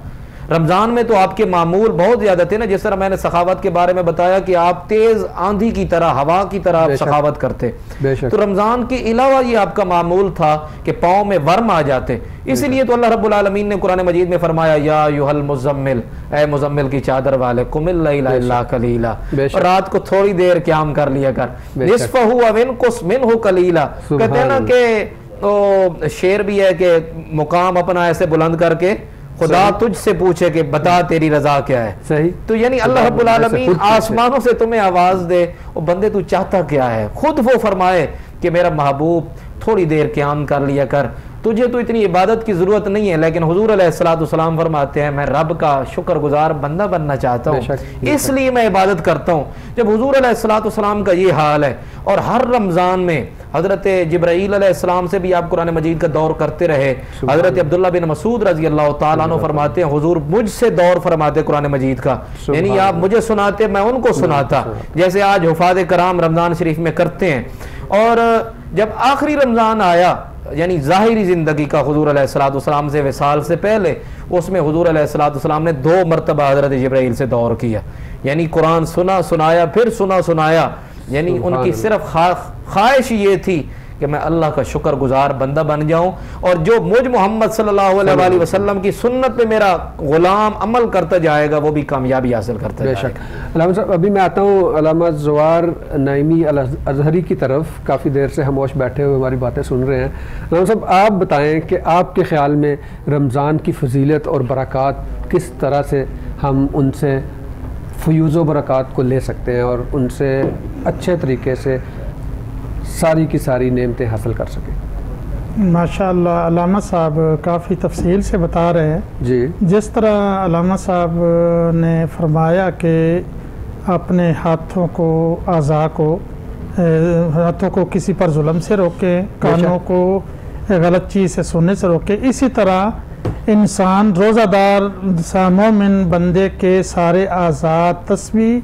रमज़ान में तो आपके मामूल बहुत ज़्यादा थे ना, जिस तरह मैंने सखावत के बारे में बताया कि आप तेज़ आंधी की तरह, हवा की तरह आप सखावत करते। तो रमज़ान के अलावा ये आपका मामूल था कि पाँव में वर्म आ जाते। इसीलिए तो अल्लाह रब्बुल आलमीन ने कुरान मजीद में फरमाया, या अय्युहल मुज़म्मिल, ए मुज़म्मिल की चादर वाले, कुमिल लैला इल्ला कलीला, और रात को थोड़ी देर क़याम कर लिया कर, निस्फ़हु व इनकुस मिनहु कलीला। कहते हैं ना कि तो शेर भी है कि मुकाम अपना ऐसे बुलंद करके खुदा तुझसे पूछे कि बता तेरी रजा क्या है। सही। तो यानी अल्लाह रब्बुल आलमीन आसमानों से तुम्हें आवाज दे, और बंदे तू चाहता क्या है, खुद वो फरमाए कि मेरा महबूब थोड़ी देर क़याम कर लिया कर, तुझे तो इतनी इबादत की ज़रूरत नहीं है। लेकिन हुज़ूर अलैहिस्सलाम फरमाते हैं, मैं रब का शुक्रगुजार बंदा बनना चाहता हूँ, इसलिए मैं इबादत करता हूँ। जब हुज़ूर अलैहिस्सलाम का ये हाल है, और हर रमज़ान में हज़रत जिब्राईल अलैहिस्सलाम से भी आप कुरान मजीद का दौर करते रहे। हज़रत अब्दुल्लाह बिन मसूद रज़ी अल्लाह ताला अन्हु फरमाते हैं, हुज़ूर मुझसे दौर फरमाते कुरान मजीद का, यानी आप मुझे सुनाते, मैं उनको सुनाता, जैसे आज हुफ़ाज़ कराम रमज़ान शरीफ में करते हैं। और जब आखिरी रमज़ान आया, यानी ज़ाहिरी ज़िंदगी का हुज़ूर अलैहिस्सलाम से विसाल से पहले, उसमें हुज़ूर अलैहिस्सलाम ने 2 मरतबा हज़रत जिब्राईल से दौर किया, यानी कुरान सुना सुनाया, फिर सुना सुनाया। यानी उनकी सिर्फ ख्वाहिश ये थी कि मैं अल्लाह का शुक्रगुजार बंदा बन जाऊं, और जो मुझ मोहम्मद सल्लल्लाहु अलैहि वसल्लम की सुन्नत पे मेरा गुलाम अमल करता जाएगा, वो भी कामयाबी हासिल करता जाएगा। अल्लामा साहब, अभी मैं आता हूँ अल्लामा ज़वार नईमी अल-अज़हरी की तरफ। काफ़ी देर से खामोश बैठे हुए हमारी बातें सुन रहे हैं। अल्लामा साहब, आप बताएं कि आपके ख़्याल में रमज़ान की फजीलत और बरक़ात किस तरह से हम उनसे फ़यूज़ व बरक़ात को ले सकते हैं और उनसे अच्छे तरीके से सारी की सारी नेमतें हासिल कर सकें। माशाअल्लाह, अल्लामा साहब काफ़ी तफसील से बता रहे हैं जी। जिस तरह अल्लामा साहब ने फरमाया कि अपने हाथों को, आज़ा को, हाथों को किसी पर जुल्म से रोके, कानों को गलत चीज़ से सुनने से रोके, इसी तरह इंसान रोज़ादार मोमिन बंदे के सारे आज़ाद तस्वीर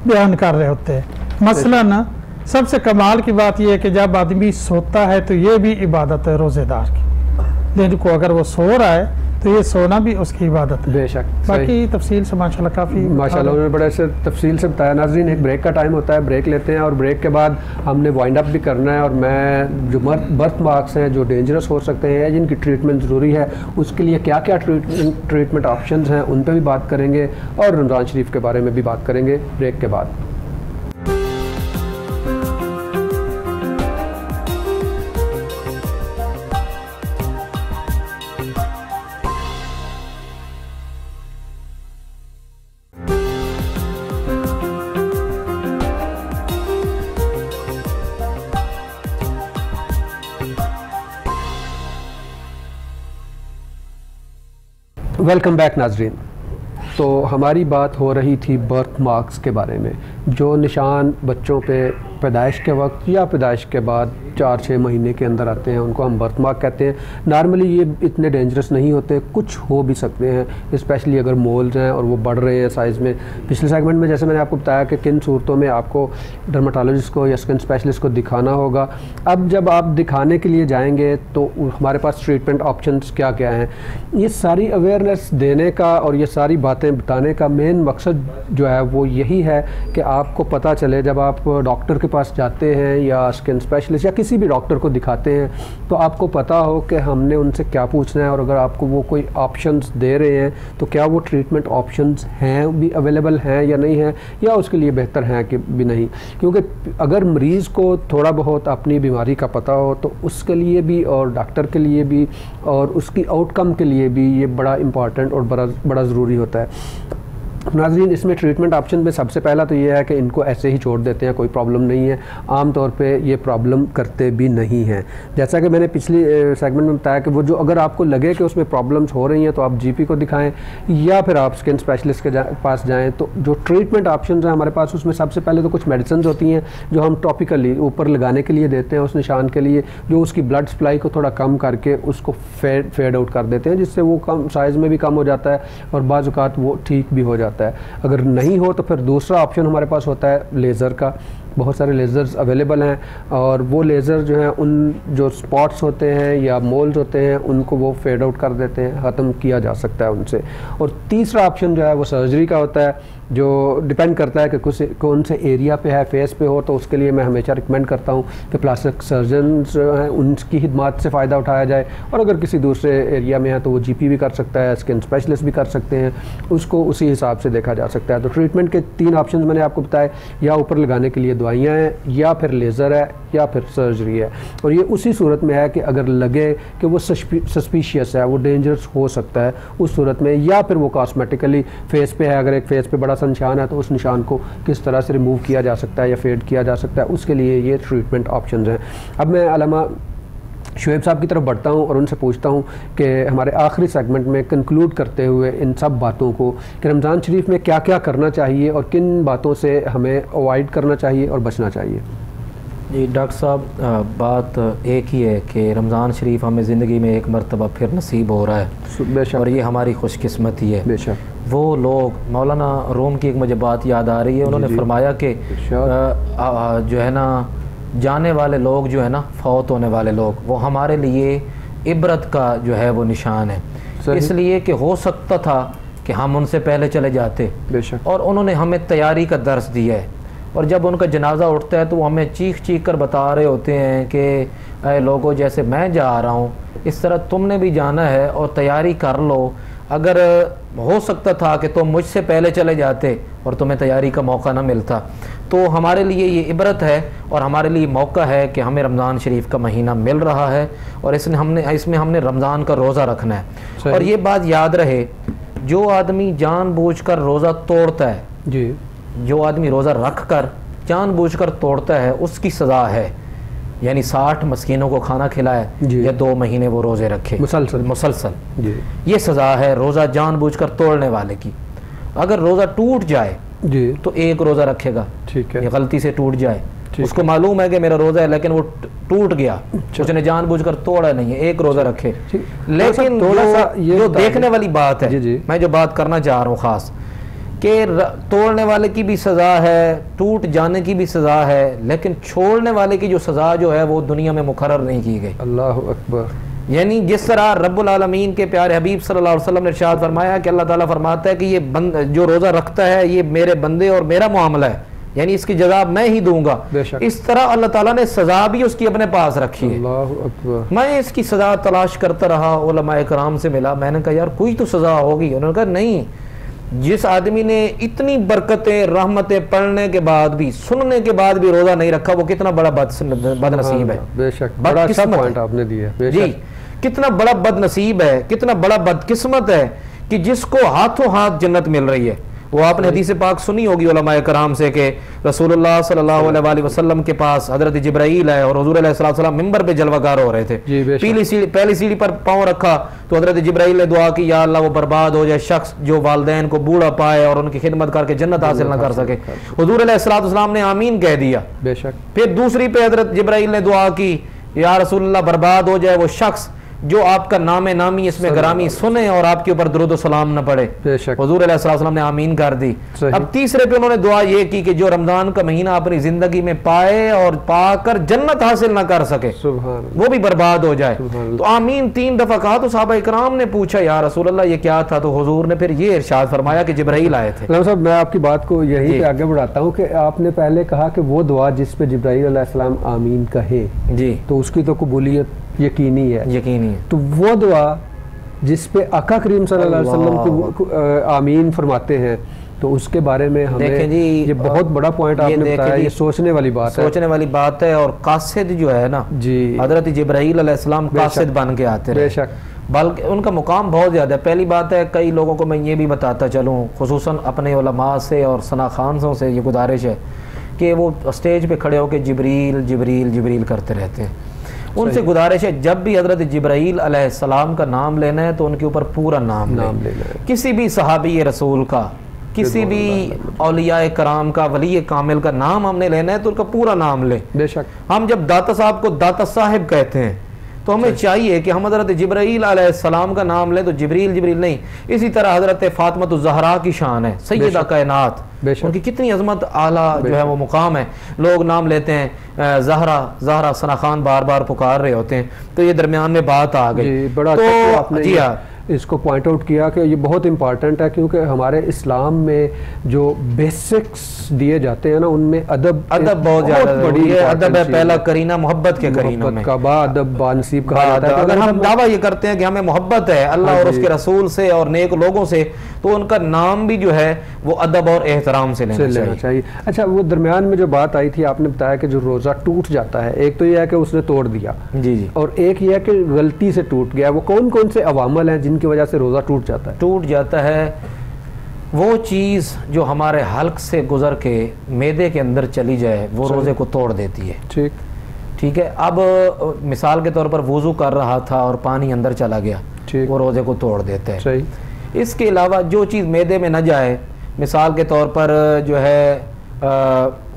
बयान कर रहे होते हैं। मसलन सबसे कमाल की बात यह है कि जब आदमी सोता है तो ये भी इबादत है रोज़ेदार की। दिन को अगर वो सो रहा है तो ये सोना भी उसकी इबादत है। बेशक। बाकी तफसील से माशाल्लाह काफ़ी माशाल्लाह उन्होंने बड़े से तफसील से बताया। नाज़रीन, एक ब्रेक का टाइम होता है, ब्रेक लेते हैं और ब्रेक के बाद हमने वाइंड अप भी करना है। और मैं जो बर्थ मार्क्स हैं जो डेंजरस हो सकते हैं, जिनकी ट्रीटमेंट ज़रूरी है, उसके लिए क्या क्या ट्रीटमेंट ऑप्शन हैं उन पर भी बात करेंगे, और रमज़ान शरीफ के बारे में भी बात करेंगे ब्रेक के बाद। वेलकम बैक नाजरीन। तो हमारी बात हो रही थी बर्थ मार्क्स के बारे में, जो निशान बच्चों पे पैदाइश के वक्त या पैदाइश के बाद 4-6 महीने के अंदर आते हैं, उनको हम बर्थ मार्क कहते हैं। नॉर्मली ये इतने डेंजरस नहीं होते, कुछ हो भी सकते हैं, स्पेशली अगर मोल्स हैं और वो बढ़ रहे हैं साइज़ में। पिछले सेगमेंट में जैसे मैंने आपको बताया कि किन सूरतों में आपको डर्माटोलॉजिस्ट को या स्किन स्पेशलिस्ट को दिखाना होगा। अब जब आप दिखाने के लिए जाएंगे तो हमारे पास ट्रीटमेंट ऑप्शंस क्या क्या हैं, ये सारी अवेयरनेस देने का और ये सारी बातें बताने का मेन मकसद जो है वो यही है कि आपको पता चले, जब आप डॉक्टर के पास जाते हैं या स्किन स्पेशलिस्ट या किसी भी डॉक्टर को दिखाते हैं, तो आपको पता हो कि हमने उनसे क्या पूछना है, और अगर आपको वो कोई ऑप्शंस दे रहे हैं तो क्या वो ट्रीटमेंट ऑप्शंस हैं भी अवेलेबल हैं या नहीं हैं, या उसके लिए बेहतर हैं कि भी नहीं। क्योंकि अगर मरीज़ को थोड़ा बहुत अपनी बीमारी का पता हो तो उसके लिए भी और डॉक्टर के लिए भी और उसकी आउटकम के लिए भी ये बड़ा इम्पॉर्टेंट और बड़ा ज़रूरी होता है। नाज़रीन, इसमें ट्रीटमेंट ऑप्शन में सबसे पहला तो ये है कि इनको ऐसे ही छोड़ देते हैं, कोई प्रॉब्लम नहीं है। आम तौर पे ये प्रॉब्लम करते भी नहीं हैं। जैसा कि मैंने पिछली सेगमेंट में बताया कि वो जो अगर आपको लगे कि उसमें प्रॉब्लम्स हो रही हैं तो आप जीपी को दिखाएं या फिर आप स्किन स्पेशलिस्ट के पास जाएं। तो जो ट्रीटमेंट ऑप्शन हैं हमारे पास, उसमें सबसे पहले तो कुछ मेडिसिन होती हैं जो हम टॉपिकली ऊपर लगाने के लिए देते हैं उस निशान के लिए, जो उसकी ब्लड सप्लाई को थोड़ा कम करके उसको फेड आउट कर देते हैं, जिससे वो कम साइज़ में भी कम हो जाता है और बाज़ औक़ात वो ठीक भी हो जाता है। अगर नहीं हो तो फिर दूसरा ऑप्शन हमारे पास होता है लेज़र का। बहुत सारे लेज़र्स अवेलेबल हैं, और वो लेज़र जो हैं उन जो स्पॉट्स होते हैं या मोल्स होते हैं उनको वो फेड आउट कर देते हैं, ख़त्म किया जा सकता है उनसे। और तीसरा ऑप्शन जो है वो सर्जरी का होता है, जो डिपेंड करता है कि कौन से एरिया पे है, फेस पे हो, तो उसके लिए मैं हमेशा रिकमेंड करता हूँ कि प्लास्टिक सर्जन जो हैं उनकी खिदमत से फ़ायदा उठाया जाए, और अगर किसी दूसरे एरिया में है तो वो जीपी भी कर सकता है, स्किन स्पेशलिस्ट भी कर सकते हैं, उसको उसी हिसाब से देखा जा सकता है। तो ट्रीटमेंट के 3 ऑप्शन मैंने आपको बताए, या ऊपर लगाने के लिए दवाइयाँ हैं, या फिर लेज़र है, या फिर सर्जरी है। और ये उसी सूरत में है कि अगर लगे कि वो सस्पिशियस है, वो डेंजरस हो सकता है, उस सूरत में, या फिर वो कॉस्मेटिकली फेस पे है, अगर एक फेस पे बड़ा सा निशान है तो उस निशान को किस तरह से रिमूव किया जा सकता है या फेड किया जा सकता है, उसके लिए ये ट्रीटमेंट ऑप्शंस हैं। अब मैं अल्लामा शुएब साहब की तरफ बढ़ता हूँ और उनसे पूछता हूँ कि हमारे आखिरी सेगमेंट में कंक्लूड करते हुए इन सब बातों को कि रमज़ान शरीफ में क्या क्या करना चाहिए और किन बातों से हमें अवॉइड करना चाहिए और बचना चाहिए। जी डॉक्टर साहब, बात एक ही है कि रमज़ान शरीफ हमें ज़िंदगी में एक मरतबा फिर नसीब हो रहा है, और ये हमारी खुशकिस्मती है। बेशक वो लोग, मौलाना रूम की एक मुझे बात याद आ रही है, उन्होंने फरमाया कि जो है ना, जाने वाले लोग जो है ना, फौत होने वाले लोग, वो हमारे लिए इबरत का जो है वो निशान है, इसलिए कि हो सकता था कि हम उनसे पहले चले जाते, बेशक, और उन्होंने हमें तैयारी का दर्स दिया है। और जब उनका जनाजा उठता है तो वो हमें चीख चीख कर बता रहे होते हैं कि अरे लोगों, जैसे मैं जा रहा हूँ इस तरह तुमने भी जाना है और तैयारी कर लो। अगर हो सकता था कि तुम मुझसे पहले चले जाते और तुम्हें तैयारी का मौका ना मिलता। तो हमारे लिए ये इबरत है और हमारे लिए मौका है कि हमें रमज़ान शरीफ का महीना मिल रहा है, और इसमें हमने रमज़ान का रोज़ा रखना है। और ये बात याद रहे, जो आदमी जानबूझकर रोज़ा तोड़ता है, जी, जो आदमी रोज़ा रख कर जानबूझकर तोड़ता है, उसकी सज़ा है, यानी 60 मस्कीनों को खाना खिलाए या 2 महीने वो रोज़े रखे मुसलसल, ये सज़ा है रोज़ा जानबूझकर तोड़ने वाले की। अगर रोज़ा टूट जाए जी तो 1 रोज़ा रखेगा, ठीक है, ये गलती से टूट जाए, उसको मालूम है कि मेरा रोज़ा है लेकिन वो टूट गया, उसने जानबूझकर तोड़ा नहीं है, 1 रोज़ा रखे। लेकिन जो देखने वाली बात है, मैं जो बात करना चाह रहा हूँ खास, कि तोड़ने वाले की भी सज़ा है, टूट जाने की भी सज़ा है, लेकिन छोड़ने वाले की जो सज़ा जो है वो दुनिया में मुकर्रर नहीं की गई। अल्लाह अकबर। यानी जिस तरह रब्बुल आलमीन के प्यारे हबीब सल्लल्लाहु अलैहि वसल्लम ने इरशाद फरमाया कि अल्लाह ताला फरमाता है कि ये जो रोज़ा रखता है ये मेरे बंदे और मेरा मामला है, यानी इसकी जज़ा मैं ही दूंगा। इस तरह अल्लाह ताला ने सज़ा भी उसकी अपने पास रखी है। अल्लाह अकबर। मैं इसकी सज़ा तलाश करता रहा, उलमाए कराम से मिला, मैंने कहा यार कोई तो सज़ा होगी। उन्होंने कहा नहीं, जिस आदमी ने इतनी बरकतें रहमतें पढ़ने के बाद भी, सुनने के बाद भी रोज़ा नहीं रखा, वो कितना बड़ा बदनसीब है। बेशक, बड़ा अच्छा पॉइंट आपने दिया जी, कितना बड़ा बदनसीब है, कितना बड़ा बदकिस्मत है कि जिसको हाथों हाथ जन्नत मिल रही है। वो आपने हदीस पाक सुनी होगी उलमाए कराम से कि रसूलुल्लाह सल्लल्लाहु अलैहि वसल्लम के पास हजरत जिब्राईल आए और हुजूर अलैहि सलाम मिंबर पे जलवागार हो रहे थे। पहली सीढ़ी पर पांव रखा तो हजरत जिब्राईल ने दुआ की, या अल्लाह वो बर्बाद हो जाए शख्स जो वालिदैन को बूढ़ा पाए और उनकी खिदमत करके जन्नत हासिल न कर सके। हुजूर अलैहि सलाम ने आमीन कह दिया। बेशक। फिर दूसरी पे हजरत जिब्राईल ने दुआ की, या रसूलुल्लाह बर्बाद हो जाए वो शख्स जो आपका नामे नामी इसमें गरामी सुने और आपके ऊपर दुरूद सलाम न पड़े। हुजूर अलैहि सलाम ने आमीन कर दी। अब तीसरे पे उन्होंने दुआ ये की कि जो रमजान का महीना अपनी जिंदगी में पाए और पाकर जन्नत हासिल ना कर सके वो भी बर्बाद हो जाए। तो आमीन 3 दफा कहा। तो साहबा इकराम ने पूछा, या रसूल अल्लाह ये क्या था? तो हुजूर ने फिर ये इरशाद फरमाया कि जिब्राईल आए थे। साहब मैं आपकी बात को यही पे आगे बढ़ाता हूँ कि आपने पहले कहा कि वो दुआ जिस पे जिब्राईल अलैहिस्सलाम आमीन कहे जी, तो उसकी तो कबूलियत यकीनी है। तो वो दुआ जिस पे आका करीम सल्लल्लाहु अलैहि वसल्लम को आमीन फरमाते हैं, तो उसके बारे में हमें जी, ये बहुत बड़ा पॉइंट आपने बताया। ये सोचने वाली बात है। और कासिद जो है ना जी, हजरत जिब्राईल अलैहिस्सलाम कासिद बन के आते हैं, बेशक, बल्कि उनका मुकाम बहुत ज़्यादा है। पहली बात है, कई लोगों को मैं ये भी बताता चलूँ, खुसूसन अपने उलमा से और सना खानों से ये गुजारिश है कि वो स्टेज पे खड़े होकर जिब्रील जिब्रील जिब्रील करते रहते हैं। उनसे गुजारिश है, जब भी हजरत जिब्राईल अलैहिस्सलाम का नाम लेना है तो उनके ऊपर पूरा नाम लेना है। किसी भी सहाबी रसूल का, किसी भी औलिया कराम का, वली कामिल का नाम हमने लेना है तो उनका पूरा नाम ले। बेशक, हम जब दाता साहब को दाता साहिब कहते हैं तो हमें चाहिए कि हम हजरत जिब्राईल अलैहिस्सलाम का नाम लें तो जिब्रील जिब्रील नहीं। इसी तरह हजरत फातिमा ज़हरा की शान है, सैयदा कायनात, उनकी कितनी अजमत आला जो है वो मुकाम है। लोग नाम लेते हैं ज़हरा ज़हरा सना खान बार बार पुकार रहे होते हैं, तो ये दरमियान में बात आ गई। बड़ा तो अच्छा आपने जी हाँ इसको पॉइंट आउट किया कि ये बहुत इंपॉर्टेंट है, क्योंकि हमारे इस्लाम में जो बेसिक्स दिए जाते हैं ना, उनमें अदब बहुत ज़्यादा बड़ी है। अदब है पहला करीना, मोहब्बत के करीनों में का अदब बानसीब कहा जाता है। अगर हम दावा ये करते हैं कि हमें मोहब्बत है अल्लाह और उसके रसूल से और नेक लोगों से, तो उनका नाम भी जो है वो अदब और एहतराम से लेना चाहिए। अच्छा, वो दरमियान में जो बात आई थी, आपने बताया कि जो रोज़ा टूट जाता है, एक तो यह है कि उसने तोड़ दिया, जी, और एक यह है कि गलती से टूट गया। वो कौन कौन से अवामल हैं जिनकी वजह से रोज़ा टूट जाता है? टूट जाता है वो चीज़ जो हमारे हल्क से गुजर के मैदे के अंदर चली जाए, वो रोज़े को तोड़ देती है। ठीक है। अब मिसाल के तौर पर वुज़ू कर रहा था और पानी अंदर चला गया, वो रोज़े को तोड़ देते हैं। सही। इसके अलावा जो चीज़ मैदे में न जाए, मिसाल के तौर पर जो है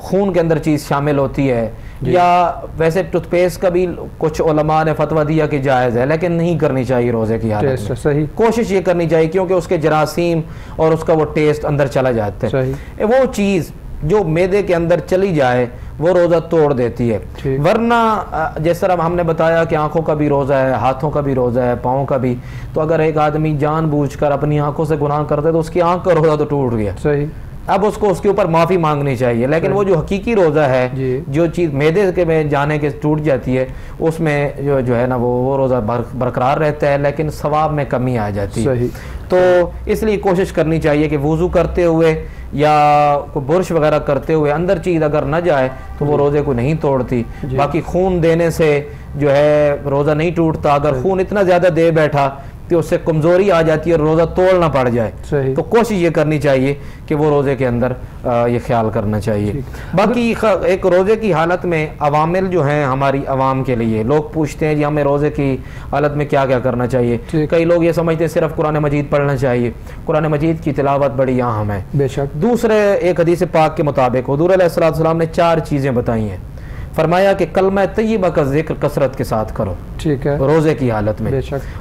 खून के अंदर चीज़ शामिल होती है, या वैसे टूथपेस्ट का भी कुछ उलमा ने फतवा दिया कि जायज़ है, लेकिन नहीं करनी चाहिए रोज़े की हालत में। सही। कोशिश ये करनी चाहिए क्योंकि उसके जरासीम और उसका वो टेस्ट अंदर चला जाता है। सही। वो चीज़ जो मैदे के अंदर चली जाए वो रोज़ा तोड़ देती है। वरना जिस तरह हमने बताया कि आंखों का भी रोज़ा है, हाथों का भी रोज़ा है, पाँव का भी, तो अगर एक आदमी जानबूझकर अपनी आंखों से गुनाह करता है तो उसकी आंख का रोज़ा तो टूट गया। सही। अब उसको उसके ऊपर माफ़ी मांगनी चाहिए। लेकिन वो जो हकीकी रोज़ा है, जो चीज़ मैदे के में जाने के टूट जाती है, उसमें जो है ना वो रोज़ा बरकरार रहता है, लेकिन सवाब में कमी आ जाती है। तो इसलिए कोशिश करनी चाहिए कि वुज़ू करते हुए या बुर्श वगैरह करते हुए अंदर चीज़ अगर न जाए तो वो रोज़े को नहीं तोड़ती। बाकी खून देने से जो है रोज़ा नहीं टूटता। अगर खून इतना ज़्यादा दे बैठा तो उससे कमज़ोरी आ जाती है और रोज़ा तोड़ना पड़ जाए। तो कोशिश ये करनी चाहिए कि वो रोज़े के अंदर ये ख्याल करना चाहिए। बाकी एक रोज़े की हालत में अवामिल जो हैं हमारी आवाम के लिए, लोग पूछते हैं जी हमें रोज़े की हालत में क्या क्या करना चाहिए। कई लोग ये समझते हैं सिर्फ कुरान मजीद पढ़ना चाहिए। कुरान मजीद की तिलावत बड़ी अहम है। बेशक। दूसरे एक हदीस पाक के मुताबिक हुज़ूर अलैहिस्सलाम ने 4 चीज़ें बताई हैं। फरमाया कि कलमा तय्यबा का जिक्र कसरत के साथ करो, ठीक है, रोज़े की हालत में।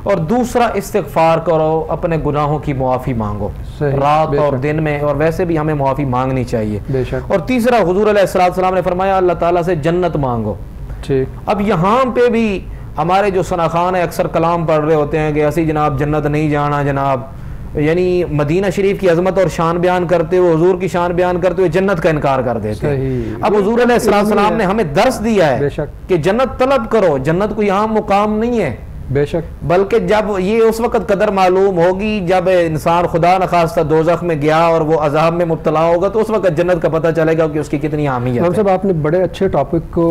और दूसरा इस्तिग़फ़ार करो, अपने गुनाहों की मुआफ़ी मांगो रात और दिन में, और वैसे भी हमें मुआफ़ी मांगनी चाहिए। और तीसरा हुज़ूर अलैहिस्सलाम ने फरमाया अल्लाह ताला से जन्नत मांगो। ठीक। अब यहाँ पे भी हमारे जो सना खान है अक्सर कलाम पढ़ रहे होते हैं कि असी जनाब जन्नत नहीं जाना जनाब, यानी मदीना शरीफ की अजमत और शान बयान करते हुए, हुजूर की शान बयान करते हुए जन्नत का इनकार कर देते हैं। अब हुजूर अलैहिस्सलाम ने हमें दर्स दिया है कि जन्नत तलब करो, जन्नत कोई आम मुकाम नहीं है। बेशक। बल्कि जब ये उस वक्त कदर मालूम होगी जब इंसान खुदा न खास्ता दोज़ख में गया और वो अजाब में मुब्तला होगा, तो उस वक्त जन्नत का पता चलेगा कि उसकी कितनी अहमियत है। साहब आपने बड़े अच्छे टॉपिक को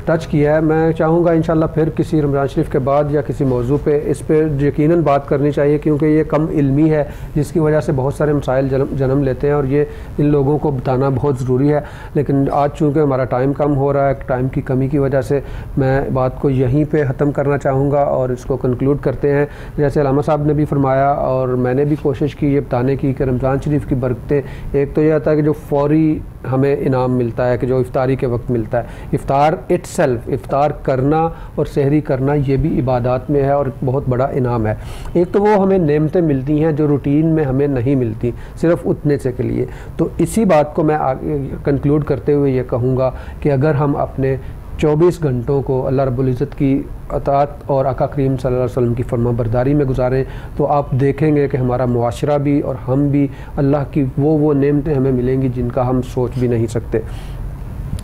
टच किया है। मैं चाहूँगा इंशाल्लाह फिर किसी रमज़ान शरीफ के बाद या किसी मौजू पे इस पर यकीनन बात करनी चाहिए, क्योंकि ये कम इल्मी है जिसकी वजह से बहुत सारे मसाइल जन्म लेते हैं और ये इन लोगों को बताना बहुत ज़रूरी है। लेकिन आज चूँकि हमारा टाइम कम हो रहा है, टाइम की कमी की वजह से मैं बात को यहीं पर ख़त्म करना चाहूँगा और इसको कंक्लूड करते हैं। जैसे अल्लामा साहब ने भी फरमाया और मैंने भी कोशिश की ये बताने की कि रमज़ान शरीफ की बरकतें, एक तो यह आता है कि जो फौरी हमें इनाम मिलता है कि जो इफ्तारी के वक्त मिलता है, इफ्तार इटसेल्फ, इफ्तार करना और सहरी करना ये भी इबादत में है और बहुत बड़ा इनाम है। एक तो वो हमें नेमतें मिलती हैं जो रूटीन में हमें नहीं मिलती सिर्फ उतने से के लिए। तो इसी बात को मैं आगे कंक्लूड करते हुए ये कहूँगा कि अगर हम अपने 24 घंटों को अल्लाह रब्बुल इज़्ज़त की अताअत और आका करीम सल्लल्लाहु अलैहि वसल्लम की फरमाबरदारी में गुजारें, तो आप देखेंगे कि हमारा मुआशरा भी और हम भी अल्लाह की वो नेमतें हमें मिलेंगी जिनका हम सोच भी नहीं सकते।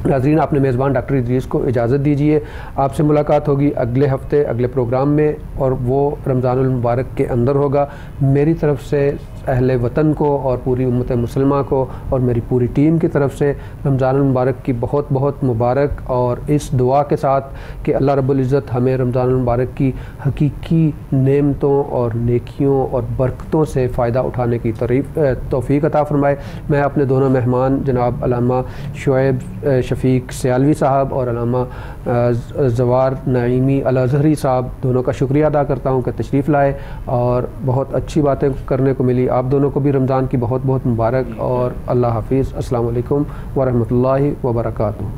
नाज़रीन, आपने मेज़बान डॉक्टर इदरीस को इजाज़त दीजिए। आपसे मुलाकात होगी अगले हफ्ते अगले प्रोग्राम में, और वो रमज़ानुल मुबारक के अंदर होगा। मेरी तरफ़ से अहले वतन को और पूरी उम्मत मुसलमान को और मेरी पूरी टीम की तरफ से रमज़ानुल मुबारक की बहुत बहुत मुबारक, और इस दुआ के साथ कि अल्लाह रब्बुल इज़्ज़त हमें रमज़ानुल मुबारक की हकीकी नेमतों और नेकियों और बरकतों से फ़ायदा उठाने की तौफ़ीक अता फ़रमाए। मैं अपने दोनों मेहमान जनाब अल्लामा शुएब शफ़ीक सियालवी साहब और अल्लामा ज़वार नईमी अल-अज़हरी साहब दोनों का शुक्रिया अदा करता हूँ कि तशरीफ़ लाए और बहुत अच्छी बातें करने को मिली। आप दोनों को भी रमज़ान की बहुत बहुत मुबारक और अल्लाह हाफ़िज़। अस्सलामु अलैकुम व रहमतुल्लाहि व बरकातुहू।